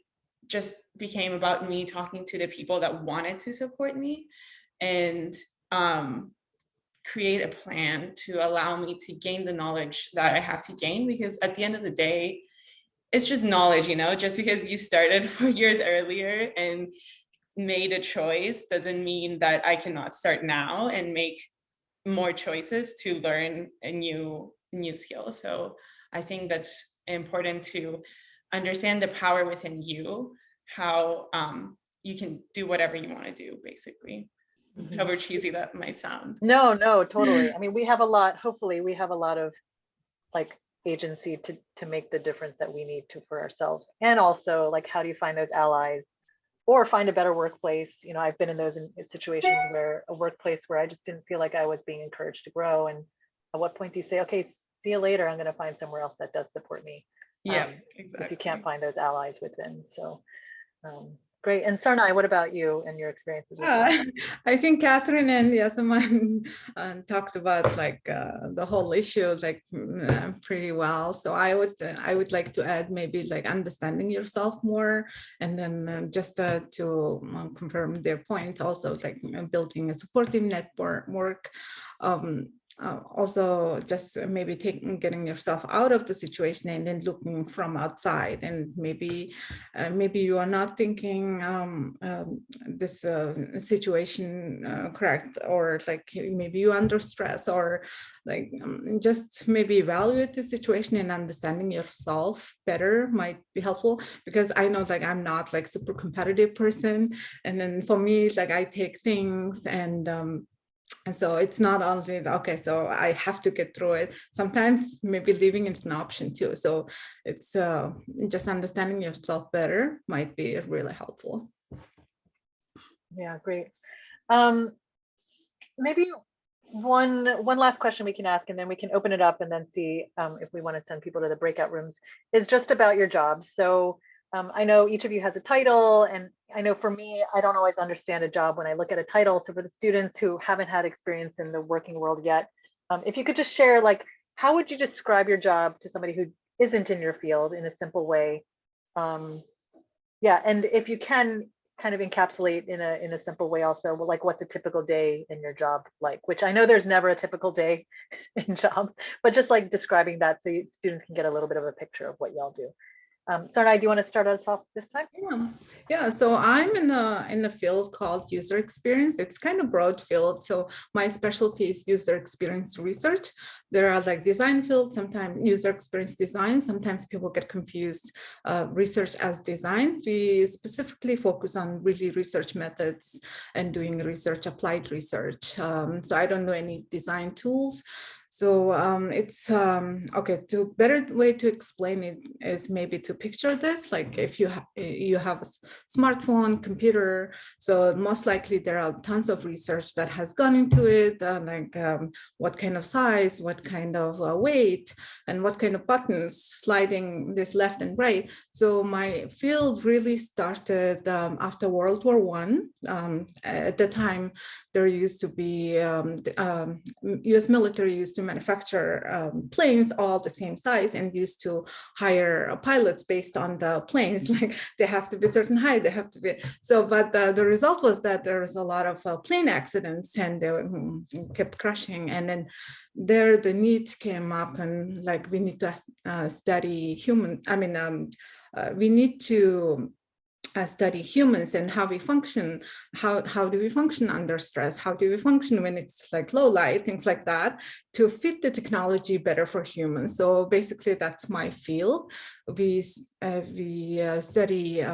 just became about me talking to the people that wanted to support me and create a plan to allow me to gain the knowledge that I have to gain, because at the end of the day, it's just knowledge, just because you started 4 years earlier and made a choice doesn't mean that I cannot start now and make more choices to learn a new skill. So I think that's important to understand the power within you, how you can do whatever you want to do, basically. Mm-hmm. However cheesy that might sound. No, totally. I mean, hopefully we have a lot of like agency to make the difference that we need to for ourselves. And also, like, how do you find those allies or find a better workplace? I've been in those situations where a workplace where I just didn't feel like I was being encouraged to grow. And at what point do you say, okay, see you later, I'm going to find somewhere else that does support me? Yeah, exactly. If you can't find those allies within. So Great. And Sarnai, what about you and your experiences with that? I think Katherine and Yasman talked about like the whole issue like pretty well. So I would like to add maybe like understanding yourself more, and then just to confirm their points, also like building a supportive network. Also just maybe getting yourself out of the situation and then looking from outside, and maybe you are not thinking this situation correct, or like maybe you under stress, or like just maybe evaluate the situation, and understanding yourself better might be helpful, because I know like I'm not like super competitive person, and then for me like I take things and so it's not only okay, so I have to get through it. Sometimes maybe leaving is an option too. So it's just understanding yourself better might be really helpful. Yeah, great. Maybe one last question we can ask, and then we can open it up and then see if we want to send people to the breakout rooms, is just about your job. So I know each of you has a title, and I know for me, I don't always understand a job when I look at a title. So for the students who haven't had experience in the working world yet, if you could just share, like, how would you describe your job to somebody who isn't in your field in a simple way? Yeah, and if you can kind of encapsulate in a simple way also, like what's a typical day in your job like, which I know there's never a typical day in jobs, but just like describing that so students can get a little bit of a picture of what y'all do. Sarnai, do you want to start us off this time? Yeah. So I'm in a field called user experience. It's kind of broad field. So my specialty is user experience research. There are like design fields, sometimes user experience design. Sometimes people get confused research as design. We specifically focus on really research methods and doing research, applied research. So I don't know any design tools. So it's okay. To better way to explain it is maybe to picture this, like if you have a smartphone, computer. So most likely there are tons of research that has gone into it, like what kind of size, what kind of weight, and what kind of buttons sliding this left and right. So my field really started after World War I. At the time, there used to be U.S. military used to manufacture planes all the same size, and used to hire pilots based on the planes, like they have to be certain height, they have to be so. But the result was that there was a lot of plane accidents, and they kept crashing. And then there the need came up, and like we need to study human. I mean, we need to study humans and how we function. How do we function under stress? How do we function when it's like low light, things like that, to fit the technology better for humans. So basically that's my field. We study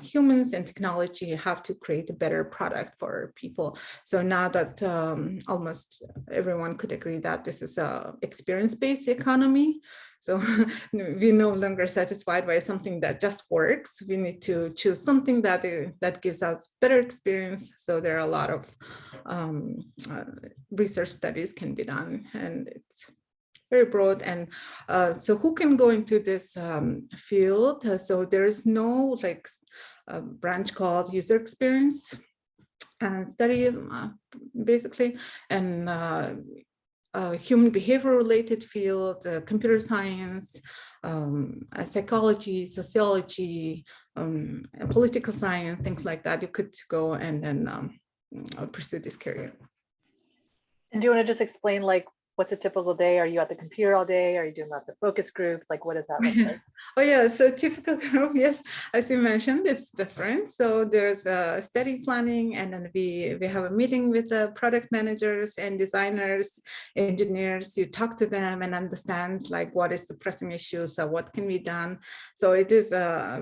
humans and technology, how to create a better product for people. So now that almost everyone could agree that this is a experience-based economy. So we're no longer satisfied by something that just works. We need to choose something that gives us better experience. So there are a lot of research studies can be done, and it's very broad. And so who can go into this field? So there is no like branch called user experience and study basically, and human behavior related field, computer science, psychology, sociology, political science, things like that. You could go and then pursue this career. And do you want to just explain like what's a typical day? Are you at the computer all day? Are you doing lots of focus groups? Like, what does that look like? Oh yeah, so typical group, yes, as you mentioned, it's different. So there's a study planning, and then we have a meeting with the product managers and designers, engineers. You talk to them and understand like what is the pressing issue, so what can be done. So it is a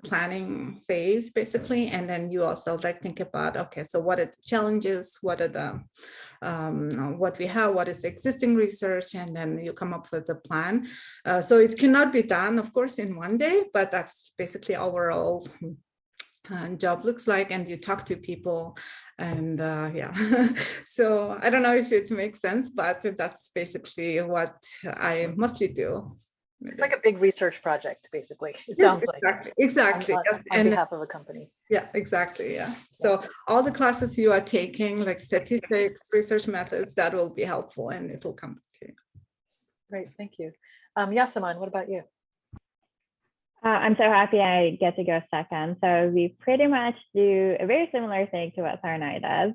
planning phase basically, and then you also like think about, okay, so what are the challenges, what are the what we have, what is the existing research, and then you come up with a plan. So it cannot be done, of course, in one day, but that's basically overall job looks like, and you talk to people, and yeah. So I don't know if it makes sense, but that's basically what I mostly do. It's like a big research project, basically. It Yes, sounds like exactly. Yes. on And behalf of a company. yeah, exactly. Yeah. So all the classes you are taking, like statistics, research methods, that will be helpful and it will come to you. Great, thank you. Yasman, what about you? I'm so happy I get to go second. So we pretty much do a very similar thing to what Sarnai does,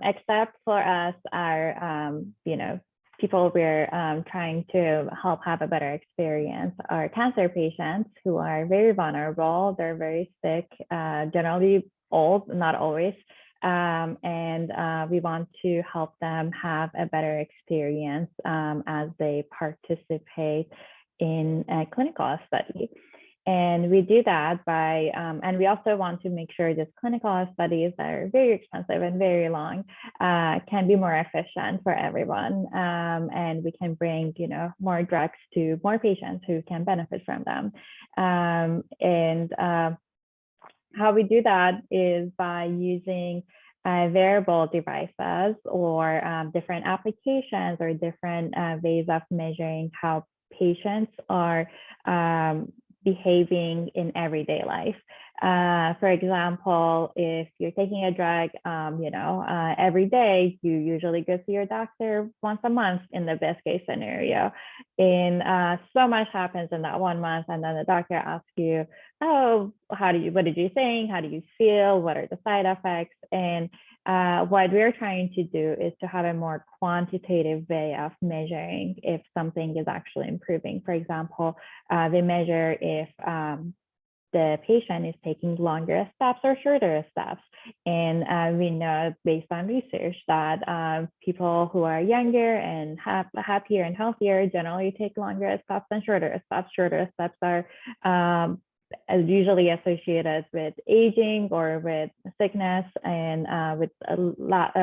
except for us, our, people we're trying to help have a better experience are cancer patients who are very vulnerable. They're very sick, generally old, not always. And we want to help them have a better experience as they participate in a clinical study. And we do that by, and we also want to make sure these clinical studies that are very expensive and very long can be more efficient for everyone. And we can bring, more drugs to more patients who can benefit from them. How we do that is by using wearable devices or different applications or different ways of measuring how patients are behaving in everyday life. For example, if you're taking a drug, every day, you usually go see your doctor once a month in the best case scenario. And so much happens in that 1 month, and then the doctor asks you, oh, what did you think? How do you feel? What are the side effects? And what we're trying to do is to have a more quantitative way of measuring if something is actually improving. For example, they measure if the patient is taking longer steps or shorter steps. And we know based on research that people who are younger and happier and healthier generally take longer steps than shorter steps. Shorter steps are usually associated with aging or with sickness and with lack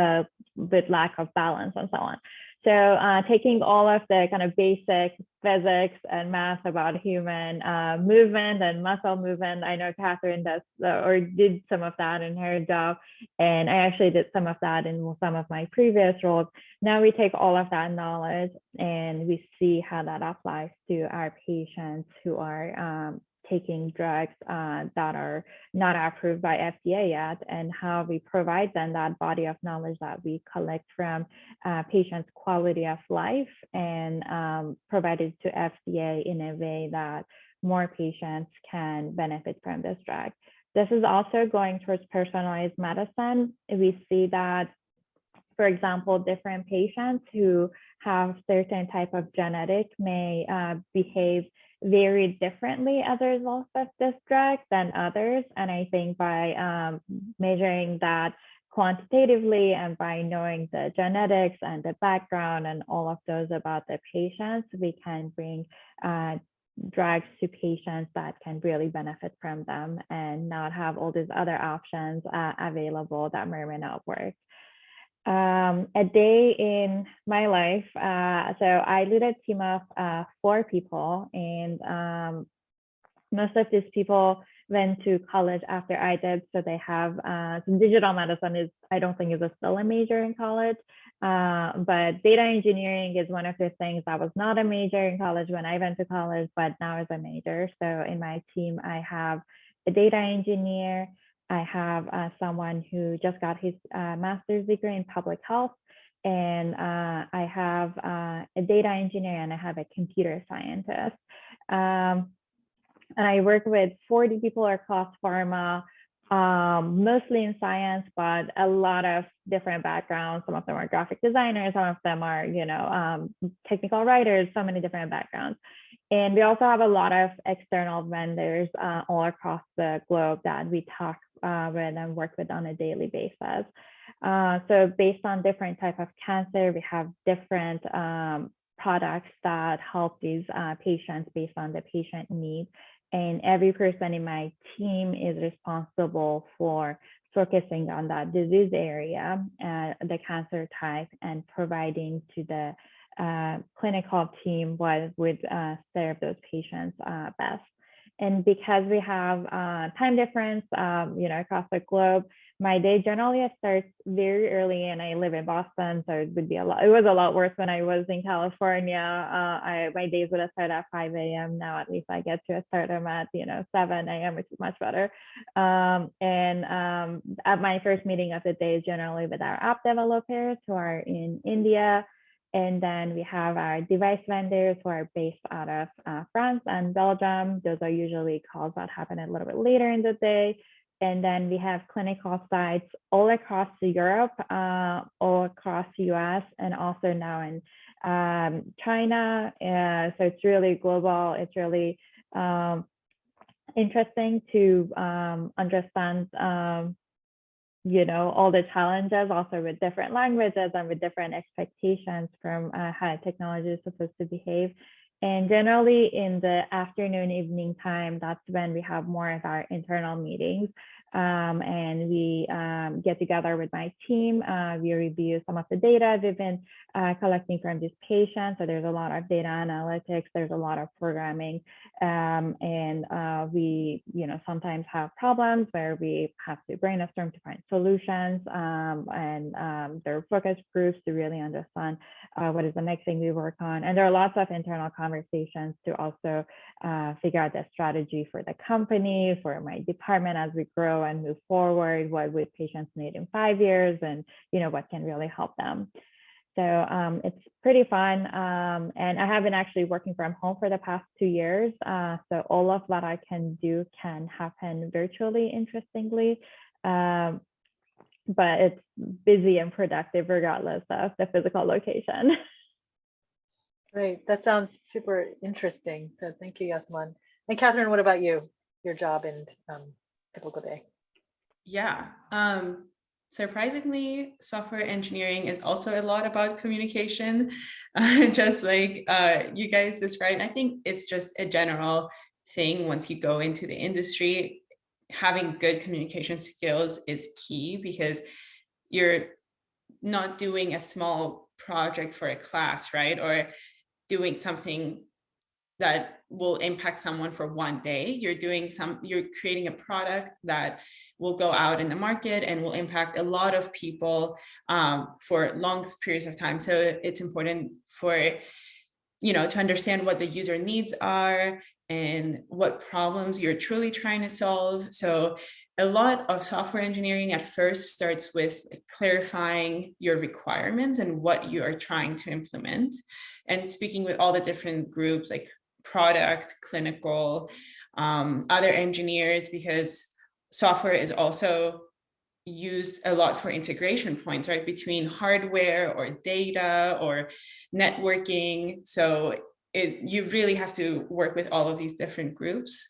of balance and so on. So taking all of the kind of basic physics and math about human movement and muscle movement, I know Katherine does or did some of that in her job, and I actually did some of that in some of my previous roles. Now we take all of that knowledge and we see how that applies to our patients who are taking drugs that are not approved by FDA yet, and how we provide them that body of knowledge that we collect from patients' quality of life and provide it to FDA in a way that more patients can benefit from this drug. This is also going towards personalized medicine. We see that, for example, different patients who have certain type of genetic may behave very differently as a result of this drug than others. And I think by measuring that quantitatively and by knowing the genetics and the background and all of those about the patients, we can bring drugs to patients that can really benefit from them and not have all these other options available that may or may not work. A day in my life. So I lead a team of 4 people, and most of these people went to college after I did. So they have some digital medicine I don't think is still a major in college, but data engineering is one of the things that was not a major in college when I went to college, but now is a major. So in my team, I have a data engineer. I have someone who just got his master's degree in public health, and I have a data engineer, and I have a computer scientist. And I work with 40 people across pharma, mostly in science, but a lot of different backgrounds. Some of them are graphic designers, some of them are, technical writers, so many different backgrounds. And we also have a lot of external vendors all across the globe that we talk with and work with on a daily basis. So based on different type of cancer, we have different products that help these patients based on the patient need. And every person in my team is responsible for focusing on that disease area, the cancer type, and providing to the clinical team what would serve those patients best. And because we have time difference, across the globe, My day generally starts very early, and I live in Boston, so it would be a lot. It was a lot worse when I was in California. My days would have started at 5 a.m. Now at least I get to start them at 7 a.m., which is much better. At my first meeting of the day is generally with our app developers who are in India. And then we have our device vendors who are based out of France and Belgium. Those are usually calls that happen a little bit later in the day. And then we have clinical sites all across Europe, all across the US, and also now in China. So it's really global. It's really interesting to understand all the challenges also with different languages and with different expectations from how technology is supposed to behave. And generally in the afternoon, evening time, that's when we have more of our internal meetings. And we get together with my team. We review some of the data we've been collecting from these patients. So there's a lot of data analytics, there's a lot of programming. And we sometimes have problems where we have to brainstorm to find solutions, and there are focus groups to really understand what is the next thing we work on. And there are lots of internal conversations to also figure out the strategy for the company, for my department as we grow and move forward. What would patients need in 5 years, and what can really help them. So it's pretty fun. And I have been actually working from home for the past 2 years. So all of what I can do can happen virtually, interestingly. But it's busy and productive regardless of the physical location. Great. That sounds super interesting. So thank you, Yasman. And Katherine, what about you? Your job and typical day? Yeah. Surprisingly, software engineering is also a lot about communication, just like you guys described. I think it's just a general thing once you go into the industry. Having good communication skills is key, because you're not doing a small project for a class, right? Or doing something that will impact someone for one day. You're creating a product that will go out in the market and will impact a lot of people for long periods of time. So it's important for, to understand what the user needs are and what problems you're truly trying to solve. So a lot of software engineering at first starts with clarifying your requirements and what you are trying to implement, and speaking with all the different groups like product, clinical, other engineers, because software is also used a lot for integration points, right, between hardware or data or networking. So you really have to work with all of these different groups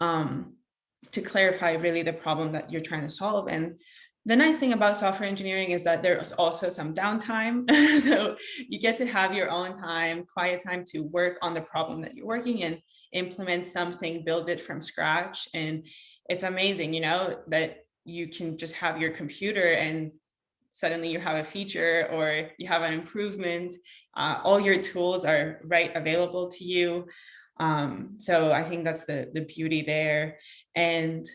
to clarify really the problem that you're trying to solve. And the nice thing about software engineering is that there's also some downtime. So you get to have your own time, quiet time, to work on the problem that you're working in, implement something, build it from scratch. And it's amazing, that you can just have your computer and suddenly you have a feature or you have an improvement. All your tools are right available to you. So I think that's the beauty there. And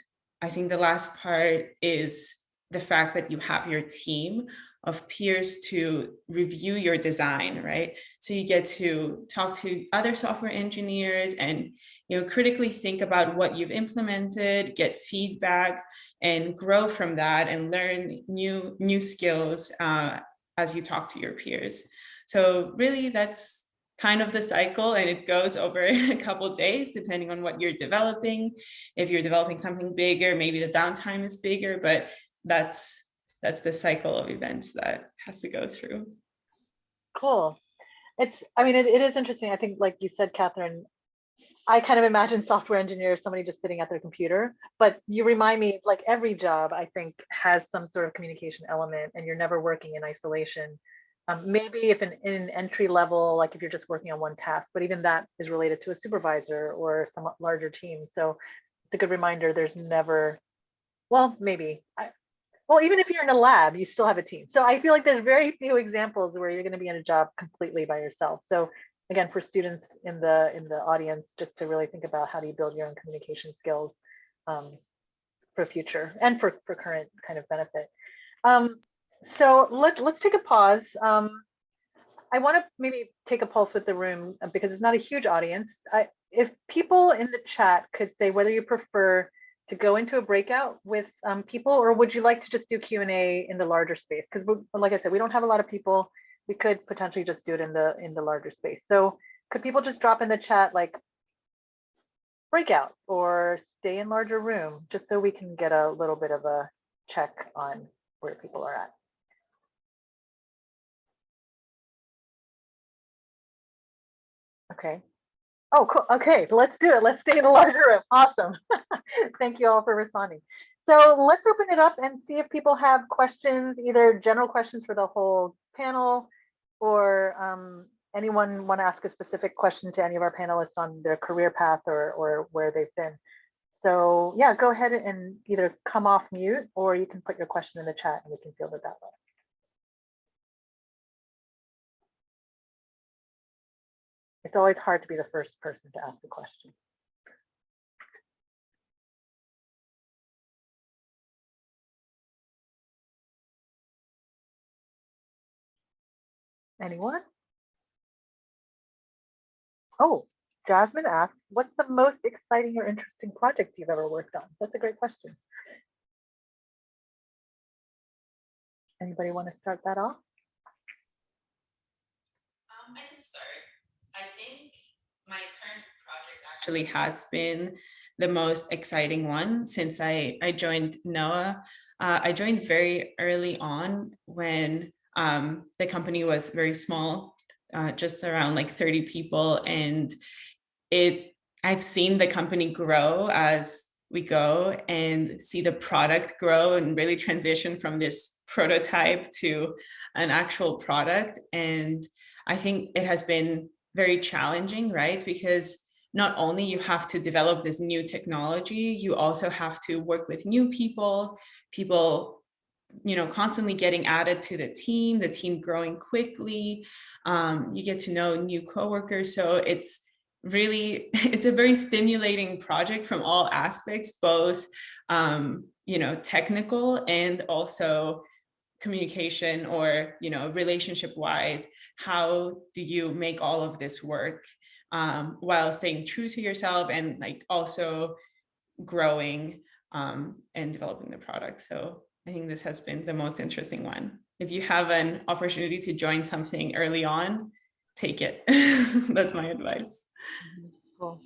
I think the last part is the fact that you have your team of peers to review your design, right? So you get to talk to other software engineers and critically think about what you've implemented, get feedback, and grow from that and learn new skills as you talk to your peers. So really, that's kind of the cycle, and it goes over a couple of days depending on what you're developing. If you're developing something bigger, maybe the downtime is bigger, but that's the cycle of events that has to go through. Cool. It is interesting. I think, like you said, Katherine, I kind of imagine software engineers, somebody just sitting at their computer, but you remind me, like, every job I think has some sort of communication element, and you're never working in isolation. Maybe if in an entry level, like if you're just working on one task, but even that is related to a supervisor or some larger team. So it's a good reminder, there's never, well, maybe, even if you're in a lab, you still have a team. So I feel like there's very few examples where you're going to be in a job completely by yourself. So again, for students in the audience, just to really think about how do you build your own communication skills. for future and for current kind of benefit. So let's take a pause. I want to maybe take a pulse with the room because it's not a huge audience. If people in the chat could say whether you prefer to go into a breakout with people, or would you like to just do Q&A in the larger space? Because like I said, we don't have a lot of people. We could potentially just do it in the larger space. So could people just drop in the chat like breakout or stay in larger room, just so we can get a little bit of a check on where people are at. Okay. Oh, cool. Okay, let's do it. Let's stay in the larger room. Awesome. Thank you all for responding. So let's open it up and see if people have questions, either general questions for the whole panel, or anyone want to ask a specific question to any of our panelists on their career path or where they've been. So yeah, go ahead and either come off mute, or you can put your question in the chat and we can field it that way. It's always hard to be the first person to ask a question. Anyone? Oh, Jasmine asks, what's the most exciting or interesting project you've ever worked on? That's a great question. Anybody want to start that off? I can start. I think my current project actually has been the most exciting one since I joined NOAA. I joined very early on when the company was very small, just around like 30 people. And I've seen the company grow as we go and see the product grow and really transition from this prototype to an actual product. And I think it has been very challenging, right? Because not only you have to develop this new technology, you also have to work with new people, constantly getting added to the team growing quickly. You get to know new coworkers. So it's a very stimulating project from all aspects, both, technical and also communication or, relationship wise. How do you make all of this work while staying true to yourself and like also growing and developing the product? So I think this has been the most interesting one. If you have an opportunity to join something early on, take it. That's my advice. Cool.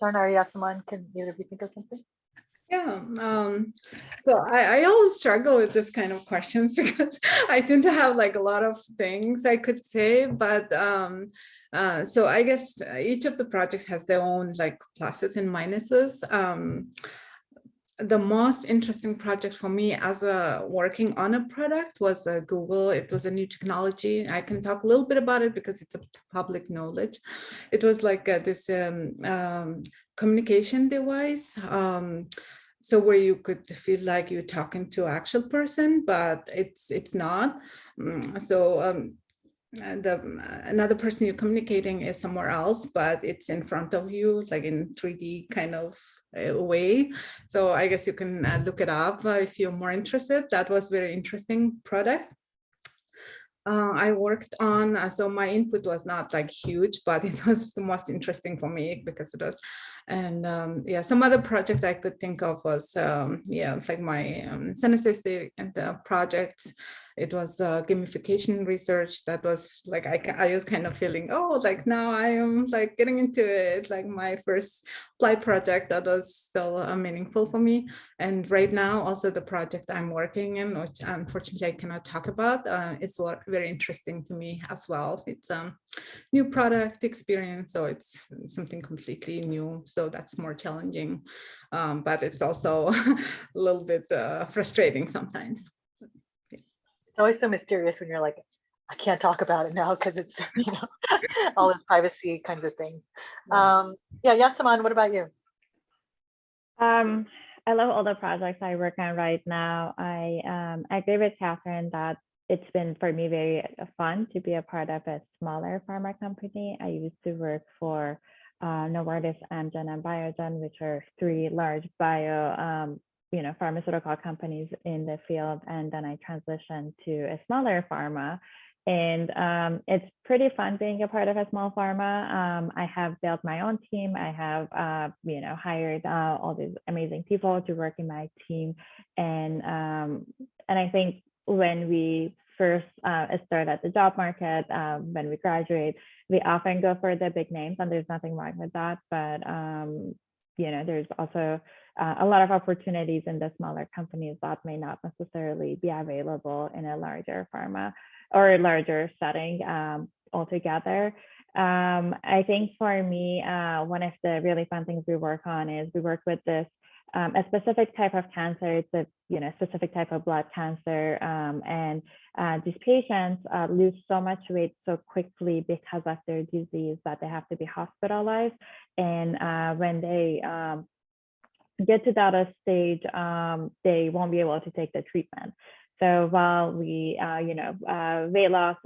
Sarnai, Yasman, can either of you think of something? Yeah, so I always struggle with this kind of questions because I tend to have like a lot of things I could say, but so I guess each of the projects has their own like pluses and minuses. The most interesting project for me as working on a product was Google. It was a new technology. I can talk a little bit about it because it's a public knowledge. It was like this communication device. So where you could feel like you're talking to an actual person, but it's not. Another person you're communicating is somewhere else, but it's in front of you, like in 3D kind of way. So I guess you can look it up if you're more interested. That was very interesting product. I worked on, so my input was not like huge, but it was the most interesting for me because it was, and yeah, some other project I could think of was, like my San Jose project. It was gamification research that was like, I was kind of feeling, oh, like now I am like getting into it, like my first applied project that was so meaningful for me. And right now also the project I'm working in, which unfortunately I cannot talk about, is very interesting to me as well. It's a new product experience, so it's something completely new. So that's more challenging, but it's also a little bit frustrating sometimes. It's always so mysterious when you're like, I can't talk about it now because it's, all this privacy kinds of things. Yeah, Yasman, what about you? I love all the projects I work on right now. I agree with Katherine that it's been for me very fun to be a part of a smaller pharma company. I used to work for Novartis, Amgen, and Biogen, which are three large bio pharmaceutical companies in the field, and then I transitioned to a smaller pharma. And it's pretty fun being a part of a small pharma. I have built my own team. I have, hired all these amazing people to work in my team. And I think when we first start at the job market, when we graduate, we often go for the big names, and there's nothing wrong with that. But there's also a lot of opportunities in the smaller companies that may not necessarily be available in a larger pharma or a larger setting altogether. I think for me, one of the really fun things we work on is we work with this a specific type of cancer. It's a specific type of blood cancer, and these patients lose so much weight so quickly because of their disease that they have to be hospitalized. And when they get to that stage, they won't be able to take the treatment. So while we, weight loss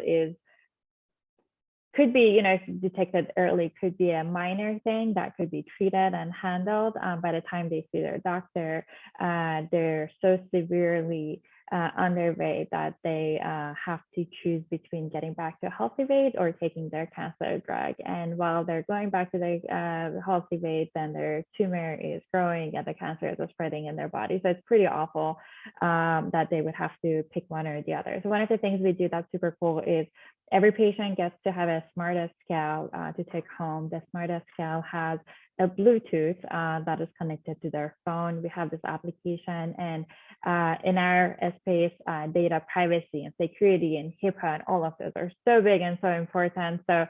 could be, if detected early, could be a minor thing that could be treated and handled. By the time they see their doctor, they're so severely underweight that they have to choose between getting back to a healthy weight or taking their cancer drug. And while they're going back to their healthy weight, then their tumor is growing and the cancer is spreading in their body. So it's pretty awful that they would have to pick one or the other. So one of the things we do that's super cool is every patient gets to have a smartest scale to take home. The smartest scale has a Bluetooth that is connected to their phone. We have this application, and in our space, data privacy and security and HIPAA and all of those are so big and so important. So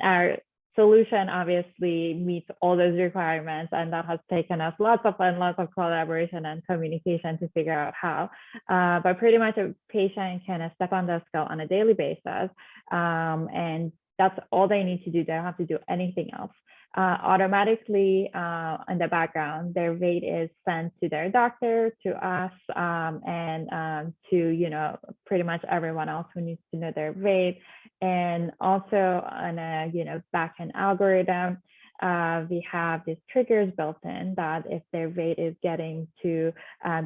our solution obviously meets all those requirements, and that has taken us lots of fun, lots of collaboration and communication to figure out how. But pretty much a patient can step on the scale on a daily basis, and that's all they need to do. They don't have to do anything else. Automatically in the background, their weight is sent to their doctor, to us, and to pretty much everyone else who needs to know their weight. And also on a backend algorithm, we have these triggers built in that if their weight is getting to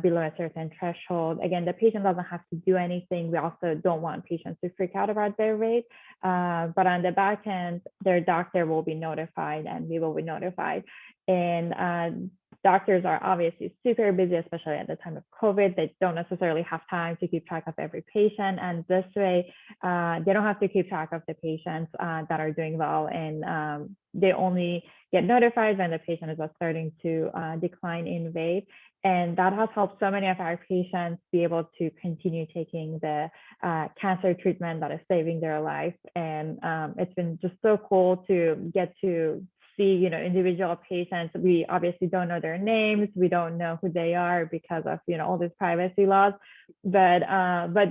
below a certain threshold, again, the patient doesn't have to do anything. We also don't want patients to freak out about their weight, but on the back end, their doctor will be notified and we will be notified. And doctors are obviously super busy, especially at the time of COVID. They don't necessarily have time to keep track of every patient. And this way, they don't have to keep track of the patients that are doing well. And they only get notified when the patient is starting to decline in weight. And that has helped so many of our patients be able to continue taking the cancer treatment that is saving their life. And it's been just so cool to get to see, individual patients. We obviously don't know their names. We don't know who they are because of, all these privacy laws. But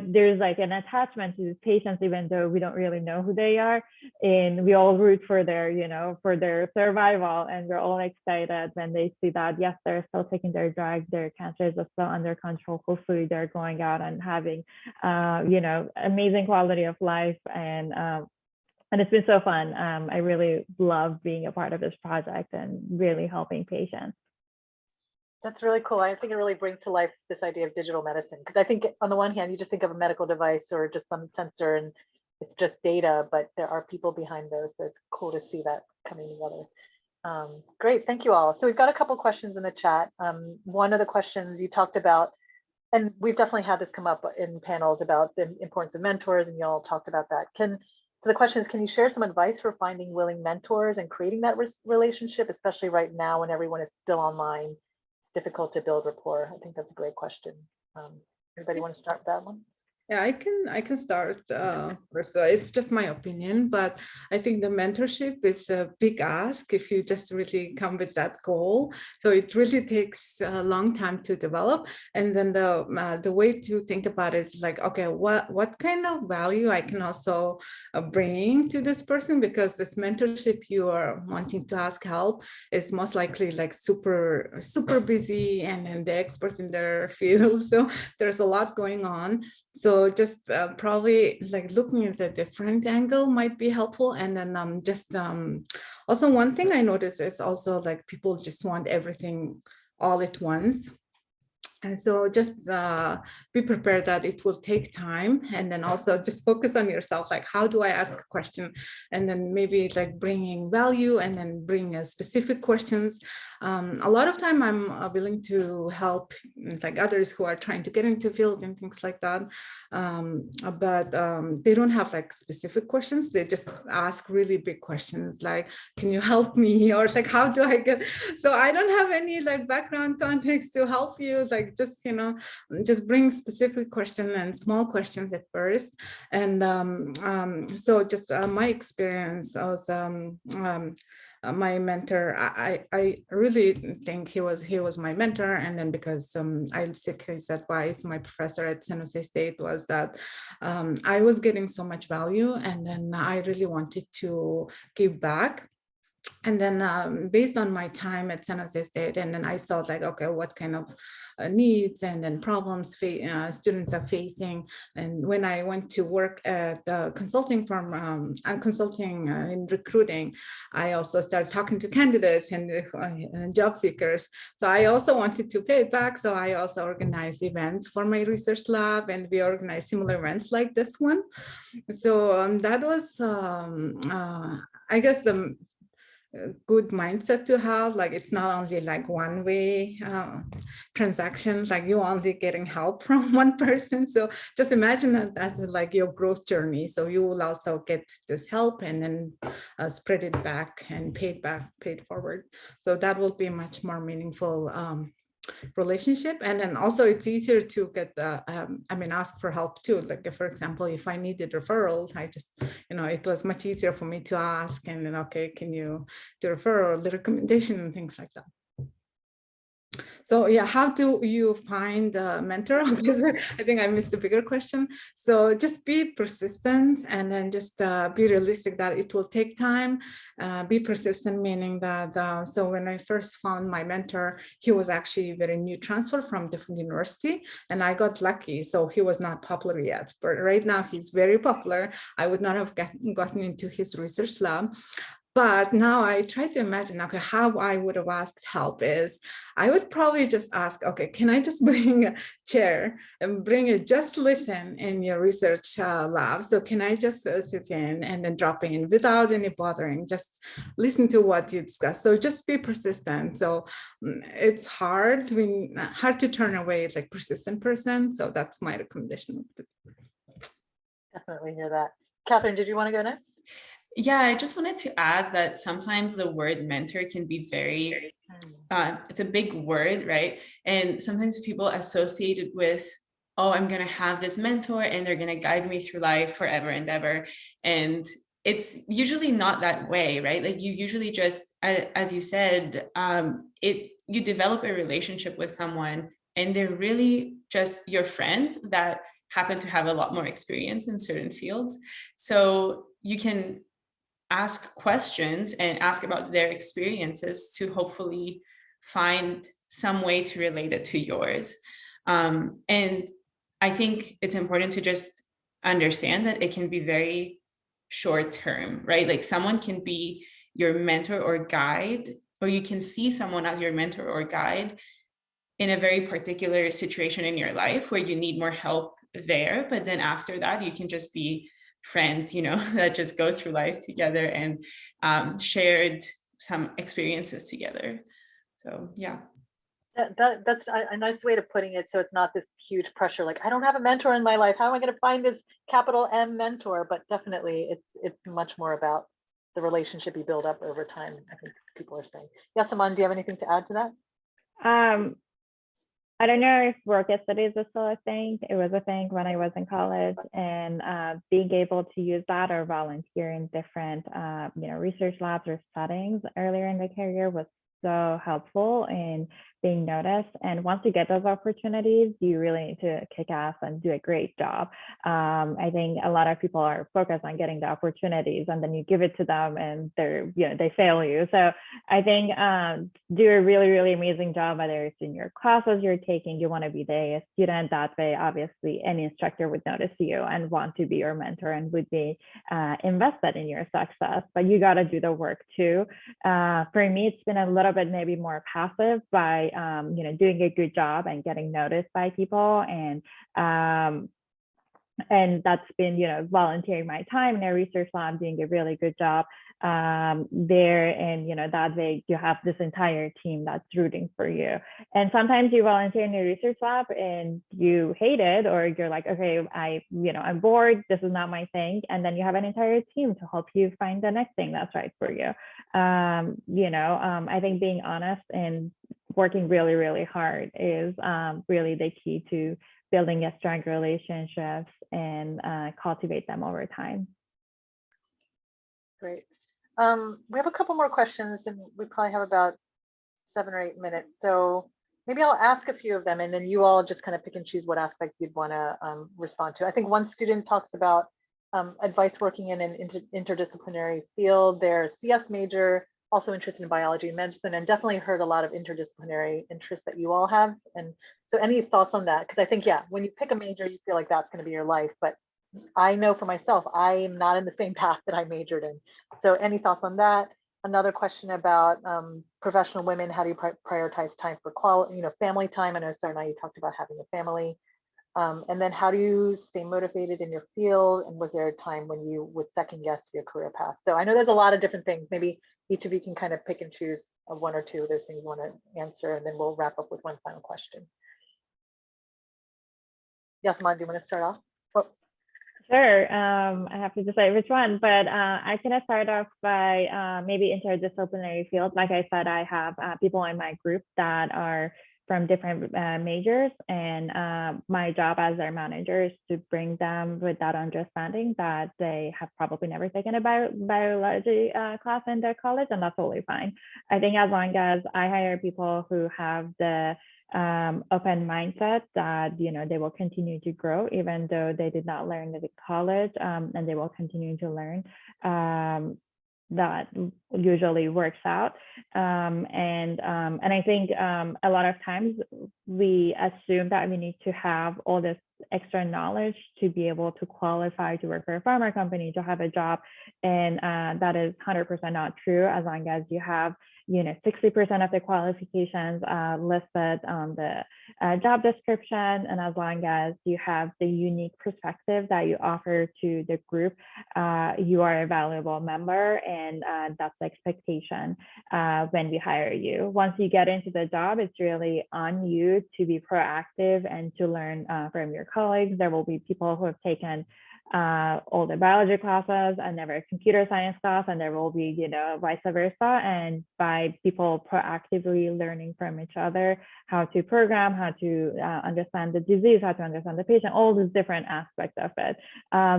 there's like an attachment to these patients, even though we don't really know who they are. And we all root for their, for their survival. And we're all excited when they see that, yes, they're still taking their drug, their cancer is still under control. Hopefully they're going out and having, amazing quality of life. And it's been so fun. I really love being a part of this project and really helping patients. That's really cool. I think it really brings to life this idea of digital medicine, because I think on the one hand, you just think of a medical device or just some sensor and it's just data, but there are people behind those. So it's cool to see that coming together. Great, thank you all. So we've got a couple questions in the chat. One of the questions you talked about, and we've definitely had this come up in panels about the importance of mentors, and you all talked about that. So the question is, can you share some advice for finding willing mentors and creating that relationship, especially right now when everyone is still online? It's difficult to build rapport. I think that's a great question. Everybody want to start with that one? Yeah, I can start first. It's just my opinion, but I think the mentorship is a big ask if you just really come with that goal. So it really takes a long time to develop. And then the way to think about it is like, okay, what kind of value I can also bring to this person, because this mentorship you are wanting to ask help is most likely like super busy and the expert in their field. So there's a lot going on. So just probably like looking at a different angle might be helpful. And then also one thing I noticed is also like people just want everything all at once. And so just be prepared that it will take time, and then also just focus on yourself, like how do I ask a question, and then maybe like bringing value and then bring specific questions. A lot of time I'm willing to help like others who are trying to get into field and things like that, but they don't have like specific questions. They just ask really big questions like, can you help me, or like how do I get, so I don't have any like background context to help you, like just, you know, just bring specific questions and small questions at first. And so just my experience as my mentor, I really think he was my mentor. And then because I'll seek his advice, my professor at San Jose State, was that I was getting so much value, and then I really wanted to give back. And then based on my time at San Jose State, and then I saw like, okay, what kind of needs and then problems students are facing. And when I went to work at the consulting firm, I'm consulting in recruiting, I also started talking to candidates and job seekers. So I also wanted to pay it back. So I also organized events for my research lab, and we organized similar events like this one. So that was, I guess, the good mindset to have. Like, it's not only like one way transaction, like you only getting help from one person. So just imagine that as like your growth journey. So you will also get this help and then spread it back and paid forward. So that will be much more meaningful relationship. And then also it's easier to get ask for help too. Like, for example, if I needed referral, I just, it was much easier for me to ask, and then, okay, can you do referral, the recommendation and things like that. So yeah, how do you find a mentor? I think I missed the bigger question. So just be persistent, and then just be realistic that it will take time. Be persistent, meaning that, so when I first found my mentor, he was actually very new transfer from different university, and I got lucky. So he was not popular yet, but right now he's very popular. I would not have gotten into his research lab. But now I try to imagine, okay, how I would have asked help is, I would probably just ask, okay, can I just bring a chair and bring it, just listen in your research lab? So can I just sit in and then drop in without any bothering, just listen to what you discuss. So just be persistent. So it's hard to turn away like persistent person. So that's my recommendation. Definitely hear that. Katherine, did you want to go next? Yeah, I just wanted to add that sometimes the word mentor can be very, it's a big word, right? And sometimes people associate it with, oh, I'm going to have this mentor and they're going to guide me through life forever and ever. And it's usually not that way, right? Like, you usually just, as you said, you develop a relationship with someone, and they're really just your friend that happen to have a lot more experience in certain fields. So you can ask questions and ask about their experiences to hopefully find some way to relate it to yours. And I think it's important to just understand that it can be very short term, right? Like, someone can be your mentor or guide, or you can see someone as your mentor or guide in a very particular situation in your life where you need more help there. But then after that, you can just be friends, that just go through life together and shared some experiences together. So yeah. That's a nice way of putting it. So it's not this huge pressure, like, I don't have a mentor in my life. How am I going to find this capital M mentor? But definitely it's much more about the relationship you build up over time, I think people are saying. Yasman, do you have anything to add to that? I don't know if work studies is still a thing. It was a thing when I was in college, and being able to use that or volunteer in different, research labs or settings earlier in the career was so helpful in being noticed. And once you get those opportunities, you really need to kick ass and do a great job. I think a lot of people are focused on getting the opportunities, and then you give it to them and they fail you. So I think do a really, really amazing job, whether it's in your classes you're taking, you want to be the student. That way, obviously, any instructor would notice you and want to be your mentor and would be invested in your success. But you got to do the work too. For me, it's been a little little bit maybe more passive by, doing a good job and getting noticed by people. And that's been, volunteering my time in a research lab, doing a really good job there. And, that way you have this entire team that's rooting for you. And sometimes you volunteer in a research lab and you hate it, or you're like, okay, I'm bored. This is not my thing. And then you have an entire team to help you find the next thing that's right for you. I think being honest and working really, really hard is really the key to building a strong relationships and cultivate them over time. Great. We have a couple more questions and we probably have about 7 or 8 minutes. So maybe I'll ask a few of them and then you all just kind of pick and choose what aspect you'd want to respond to. I think one student talks about advice working in an interdisciplinary field. They're a CS major, also interested in biology and medicine, and definitely heard a lot of interdisciplinary interests that you all have. And so any thoughts on that? Because I think, yeah, when you pick a major, you feel like that's going to be your life. But I know for myself, I am not in the same path that I majored in. So any thoughts on that? Another question about professional women. How do you prioritize time for quality, family time? I know, Sarnai, you talked about having a family. And then how do you stay motivated in your field? And was there a time when you would second guess your career path? So I know there's a lot of different things. Maybe each of you can kind of pick and choose one or two of those things you want to answer, and then we'll wrap up with one final question. Yasman, do you want to start off? Oh. Sure. I have to decide which one, but I can start off by maybe interdisciplinary field. Like I said, I have people in my group that are from different majors, and my job as their manager is to bring them with that understanding that they have probably never taken a biology class in their college, and that's totally fine. I think as long as I hire people who have the open mindset that they will continue to grow even though they did not learn at college, and they will continue to learn, that usually works out. And I think a lot of times we assume that we need to have all this extra knowledge to be able to qualify to work for a pharma company, to have a job, and that is 100% not true. As long as you have 60% of the qualifications listed on the job description, and as long as you have the unique perspective that you offer to the group, you are a valuable member, and that's the expectation when we hire you. Once you get into the job, it's really on you to be proactive and to learn from your colleagues. There will be people who have taken all the biology classes and never a computer science class, and there will be vice versa. And by people proactively learning from each other how to program, how to understand the disease, how to understand the patient, all these different aspects of it,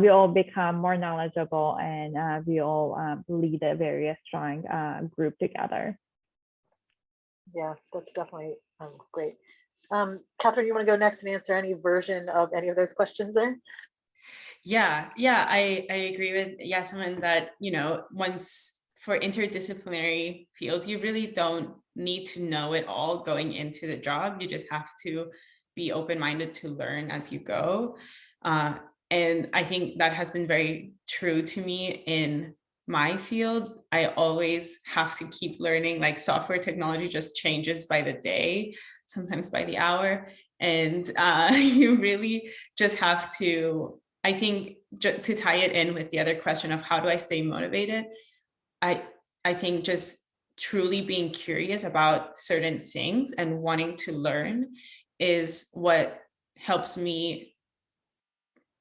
we all become more knowledgeable, and we all lead a very strong group together. Yeah, that's definitely great. Katherine, you want to go next and answer any version of any of those questions there? Yeah, I agree with Yasmin that, once for interdisciplinary fields, you really don't need to know it all going into the job. You just have to be open-minded to learn as you go. And I think that has been very true to me in my field. I always have to keep learning. Like, software technology just changes by the day, sometimes by the hour. And you really just have to, I think, to tie it in with the other question of how do I stay motivated, I think just truly being curious about certain things and wanting to learn is what helps me,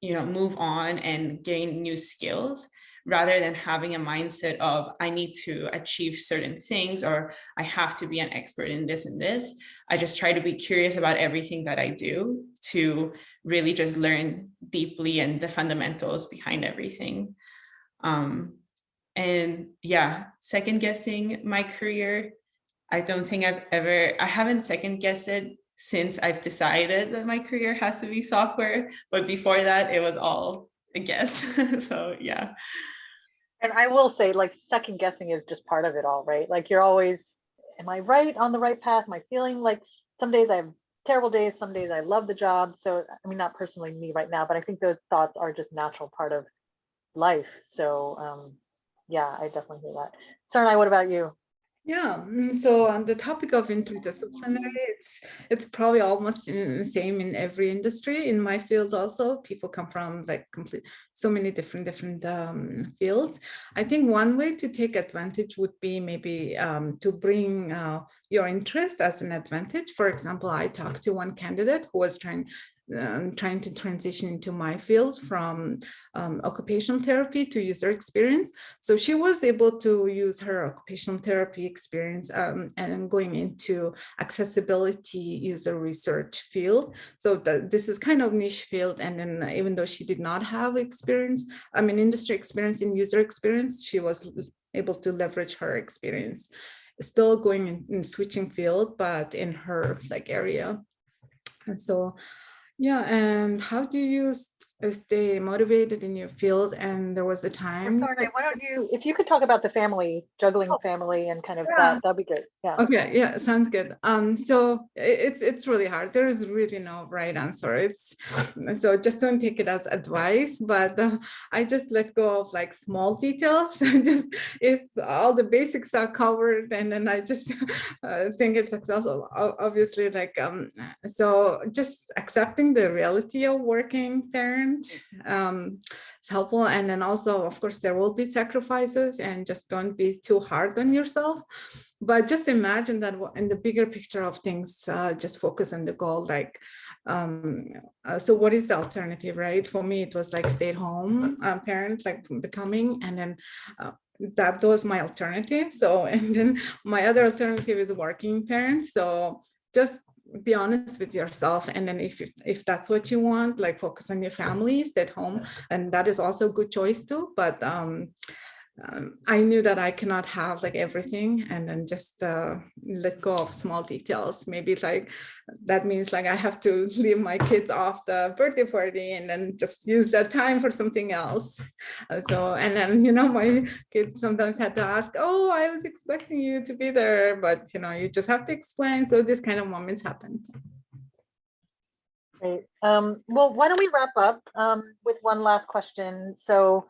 move on and gain new skills, rather than having a mindset of I need to achieve certain things or I have to be an expert in this and this. I just try to be curious about everything that I do to really just learn deeply and the fundamentals behind everything. And yeah, second guessing my career, I don't think I haven't second guessed it since I've decided that my career has to be software, but before that it was all a guess. So yeah. And I will say, like, second guessing is just part of it all, right? Like, you're always, am I right on the right path? Am I feeling like some days I have terrible days, some days I love the job. So, I mean, not personally me right now, but I think those thoughts are just natural part of life. So, yeah, I definitely hear that. Sarnai, what about you? Yeah, so on the topic of interdisciplinary, it's probably almost the same in every industry. In my field also, people come from like so many different fields. I think one way to take advantage would be maybe to bring your interest as an advantage. For example, I talked to one candidate who was trying to transition into my field from occupational therapy to user experience. So she was able to use her occupational therapy experience and going into accessibility user research field. So this is kind of niche field. And then even though she did not have experience, industry experience in user experience, she was able to leverage her experience, still going in switching field, but in her like area. And so yeah, and how do you stay motivated in your field? And there was a time. Sarnai, why don't you, if you could talk about the family, juggling family and kind of Yeah. that'd be great. Yeah. Okay, yeah, sounds good. So it's really hard. There is really no right answer. It's so just don't take it as advice, but I just let go of like small details. Just if all the basics are covered, and then I just think it's successful. Obviously, like so just accepting the reality of working parent. It's helpful, and then also, of course, there will be sacrifices, and just don't be too hard on yourself. But just imagine that in the bigger picture of things, just focus on the goal. Like, so what is the alternative, right? For me, it was like stay-at-home parent, like becoming, and then that was my alternative. So, and then my other alternative is working parent. So just be honest with yourself, and then if that's what you want, like focus on your family, stay at home, and that is also a good choice too. But I knew that I cannot have like everything, and then just let go of small details. Maybe like that means like I have to leave my kids off the birthday party and then just use that time for something else. So, and then, my kids sometimes had to ask, oh, I was expecting you to be there, but you just have to explain. So these kind of moments happen. Great. Well, why don't we wrap up with one last question? So,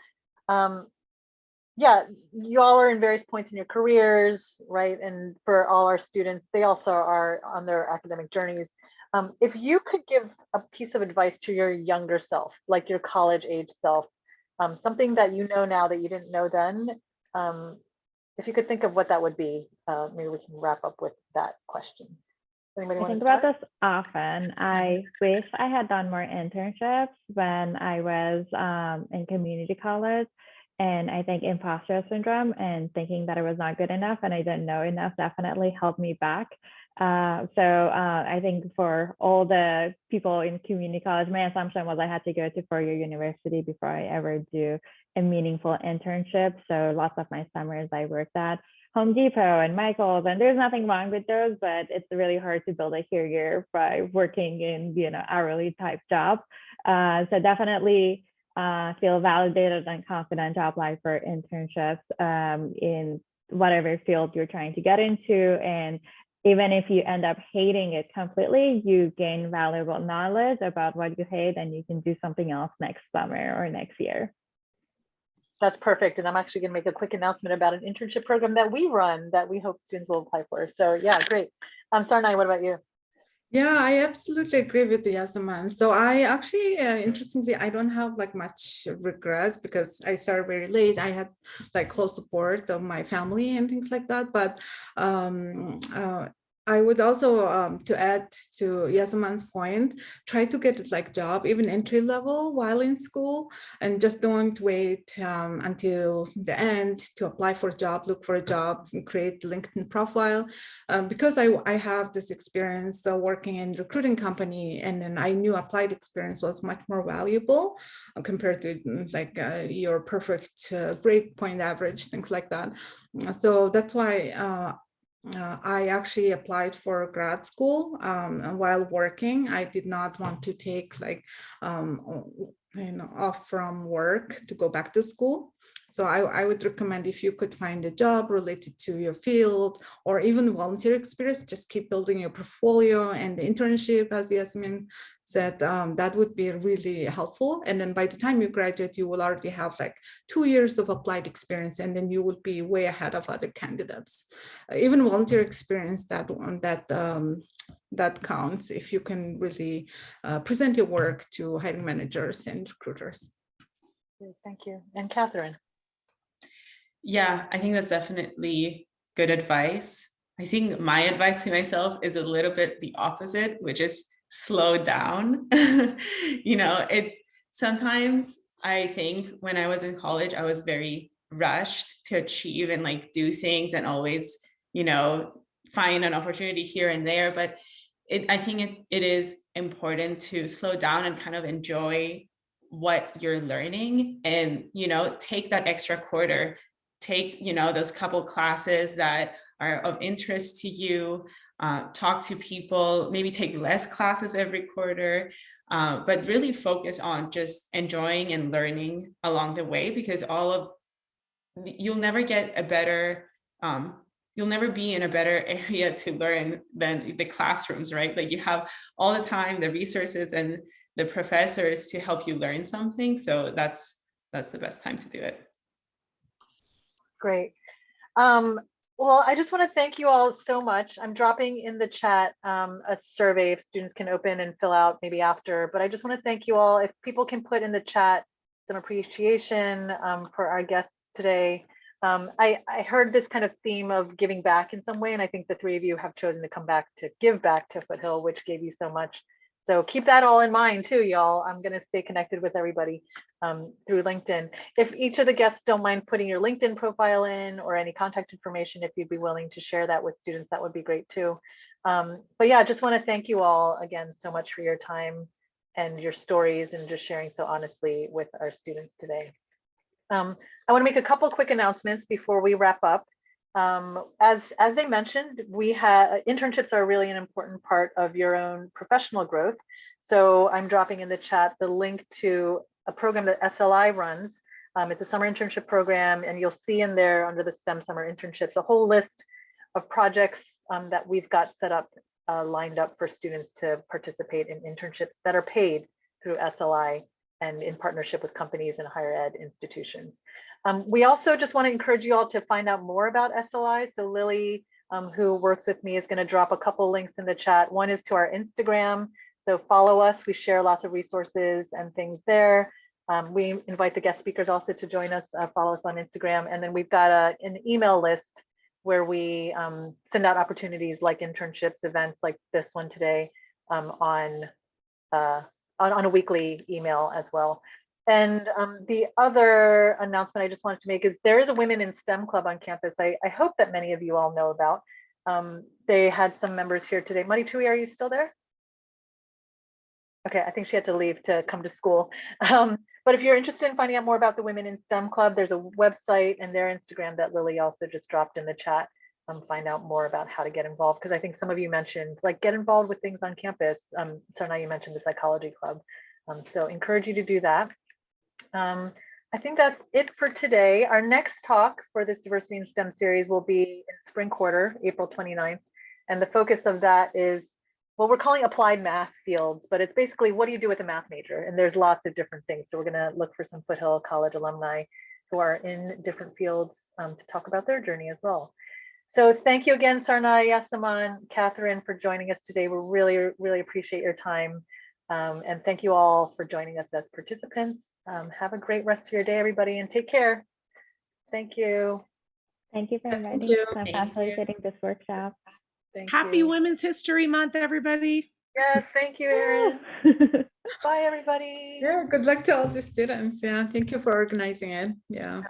yeah, you all are in various points in your careers, right? And for all our students, they also are on their academic journeys. If you could give a piece of advice to your younger self, like your college age self, something that you know now that you didn't know then, if you could think of what that would be, maybe we can wrap up with that question. Anybody I want think to start? about this often. I wish I had done more internships when I was in community college. And I think imposter syndrome and thinking that I was not good enough and I didn't know enough definitely helped me back. So I think for all the people in community college, my assumption was I had to go to four-year university before I ever do a meaningful internship. So lots of my summers I worked at Home Depot and Michael's, and there's nothing wrong with those, but it's really hard to build a career by working in hourly type jobs. So definitely feel validated and confident to apply for internships in whatever field you're trying to get into. And even if you end up hating it completely, you gain valuable knowledge about what you hate, and you can do something else next summer or next year. That's perfect. And I'm actually going to make a quick announcement about an internship program that we run that we hope students will apply for. So yeah, great. Sarnai, what about you? Yeah, I absolutely agree with the Yasman. So I actually, interestingly, I don't have like much regrets because I started very late. I had like whole support of my family and things like that. But I would also, to add to Yasman's point, try to get like job, even entry level while in school, and just don't wait until the end to apply for a job, look for a job, and create LinkedIn profile. Because I have this experience working in recruiting company, and then I knew applied experience was much more valuable compared to like your perfect grade point average, things like that. So that's why I actually applied for grad school while working. I did not want to take like off from work to go back to school. So I would recommend if you could find a job related to your field or even volunteer experience, just keep building your portfolio and the internship, as Yasmin said, that would be really helpful. And then by the time you graduate, you will already have like 2 years of applied experience, and then you will be way ahead of other candidates. Even volunteer experience, that counts if you can really present your work to hiring managers and recruiters. Thank you. And Katherine. Yeah, I think that's definitely good advice. I think my advice to myself is a little bit the opposite, which is slow down. Sometimes I think when I was in college, I was very rushed to achieve and like do things and always, find an opportunity here and there. But I think it is important to slow down and kind of enjoy what you're learning and, take that extra quarter, take, those couple classes that are of interest to you, talk to people, maybe take less classes every quarter, but really focus on just enjoying and learning along the way, because you'll never get a better, you'll never be in a better area to learn than the classrooms, right? Like you have all the time, the resources and the professors to help you learn something. So that's the best time to do it. Great. Well, I just want to thank you all so much. I'm dropping in the chat a survey if students can open and fill out maybe after, but I just want to thank you all. If people can put in the chat some appreciation for our guests today. I heard this kind of theme of giving back in some way, and I think the three of you have chosen to come back to give back to Foothill, which gave you so much. So keep that all in mind too, y'all. I'm going to stay connected with everybody through LinkedIn. If each of the guests don't mind putting your LinkedIn profile in or any contact information, if you'd be willing to share that with students, that would be great too. But yeah, I just want to thank you all again so much for your time and your stories and just sharing so honestly with our students today. I want to make a couple quick announcements before we wrap up. As they mentioned, internships are really an important part of your own professional growth. So I'm dropping in the chat the link to a program that SLI runs. It's a summer internship program, and you'll see in there under the STEM summer internships a whole list of projects that we've got set up, lined up for students to participate in internships that are paid through SLI and in partnership with companies and higher ed institutions. We also just want to encourage you all to find out more about SLI. So Lily, who works with me, is going to drop a couple links in the chat. One is to our Instagram. So follow us. We share lots of resources and things there. We invite the guest speakers also to join us, follow us on Instagram. And then we've got an email list where we send out opportunities like internships, events like this one today on a weekly email as well. And the other announcement I just wanted to make is there is a Women in STEM Club on campus. I hope that many of you all know about. They had some members here today. Maritui, are you still there? Okay, I think she had to leave to come to school. But if you're interested in finding out more about the Women in STEM Club, there's a website and their Instagram that Lily also just dropped in the chat. Find out more about how to get involved, because I think some of you mentioned like get involved with things on campus. Sarnai, you mentioned the psychology club. So encourage you to do that. I think that's it for today. Our next talk for this Diversity in STEM series will be in spring quarter, April 29th. And the focus of that is what we're calling applied math fields, but it's basically what do you do with a math major? And there's lots of different things. So we're going to look for some Foothill College alumni who are in different fields to talk about their journey as well. So thank you again, Sarnai, Yasman, Katherine, for joining us today. We really, really appreciate your time. And thank you all for joining us as participants. Have a great rest of your day, everybody, and take care. Thank you. Thank you for inviting you. us and facilitating this workshop. Happy Women's History Month, everybody. Yes, thank you, Erin. Bye, everybody. Yeah, good luck to all the students. Yeah, thank you for organizing it. Yeah.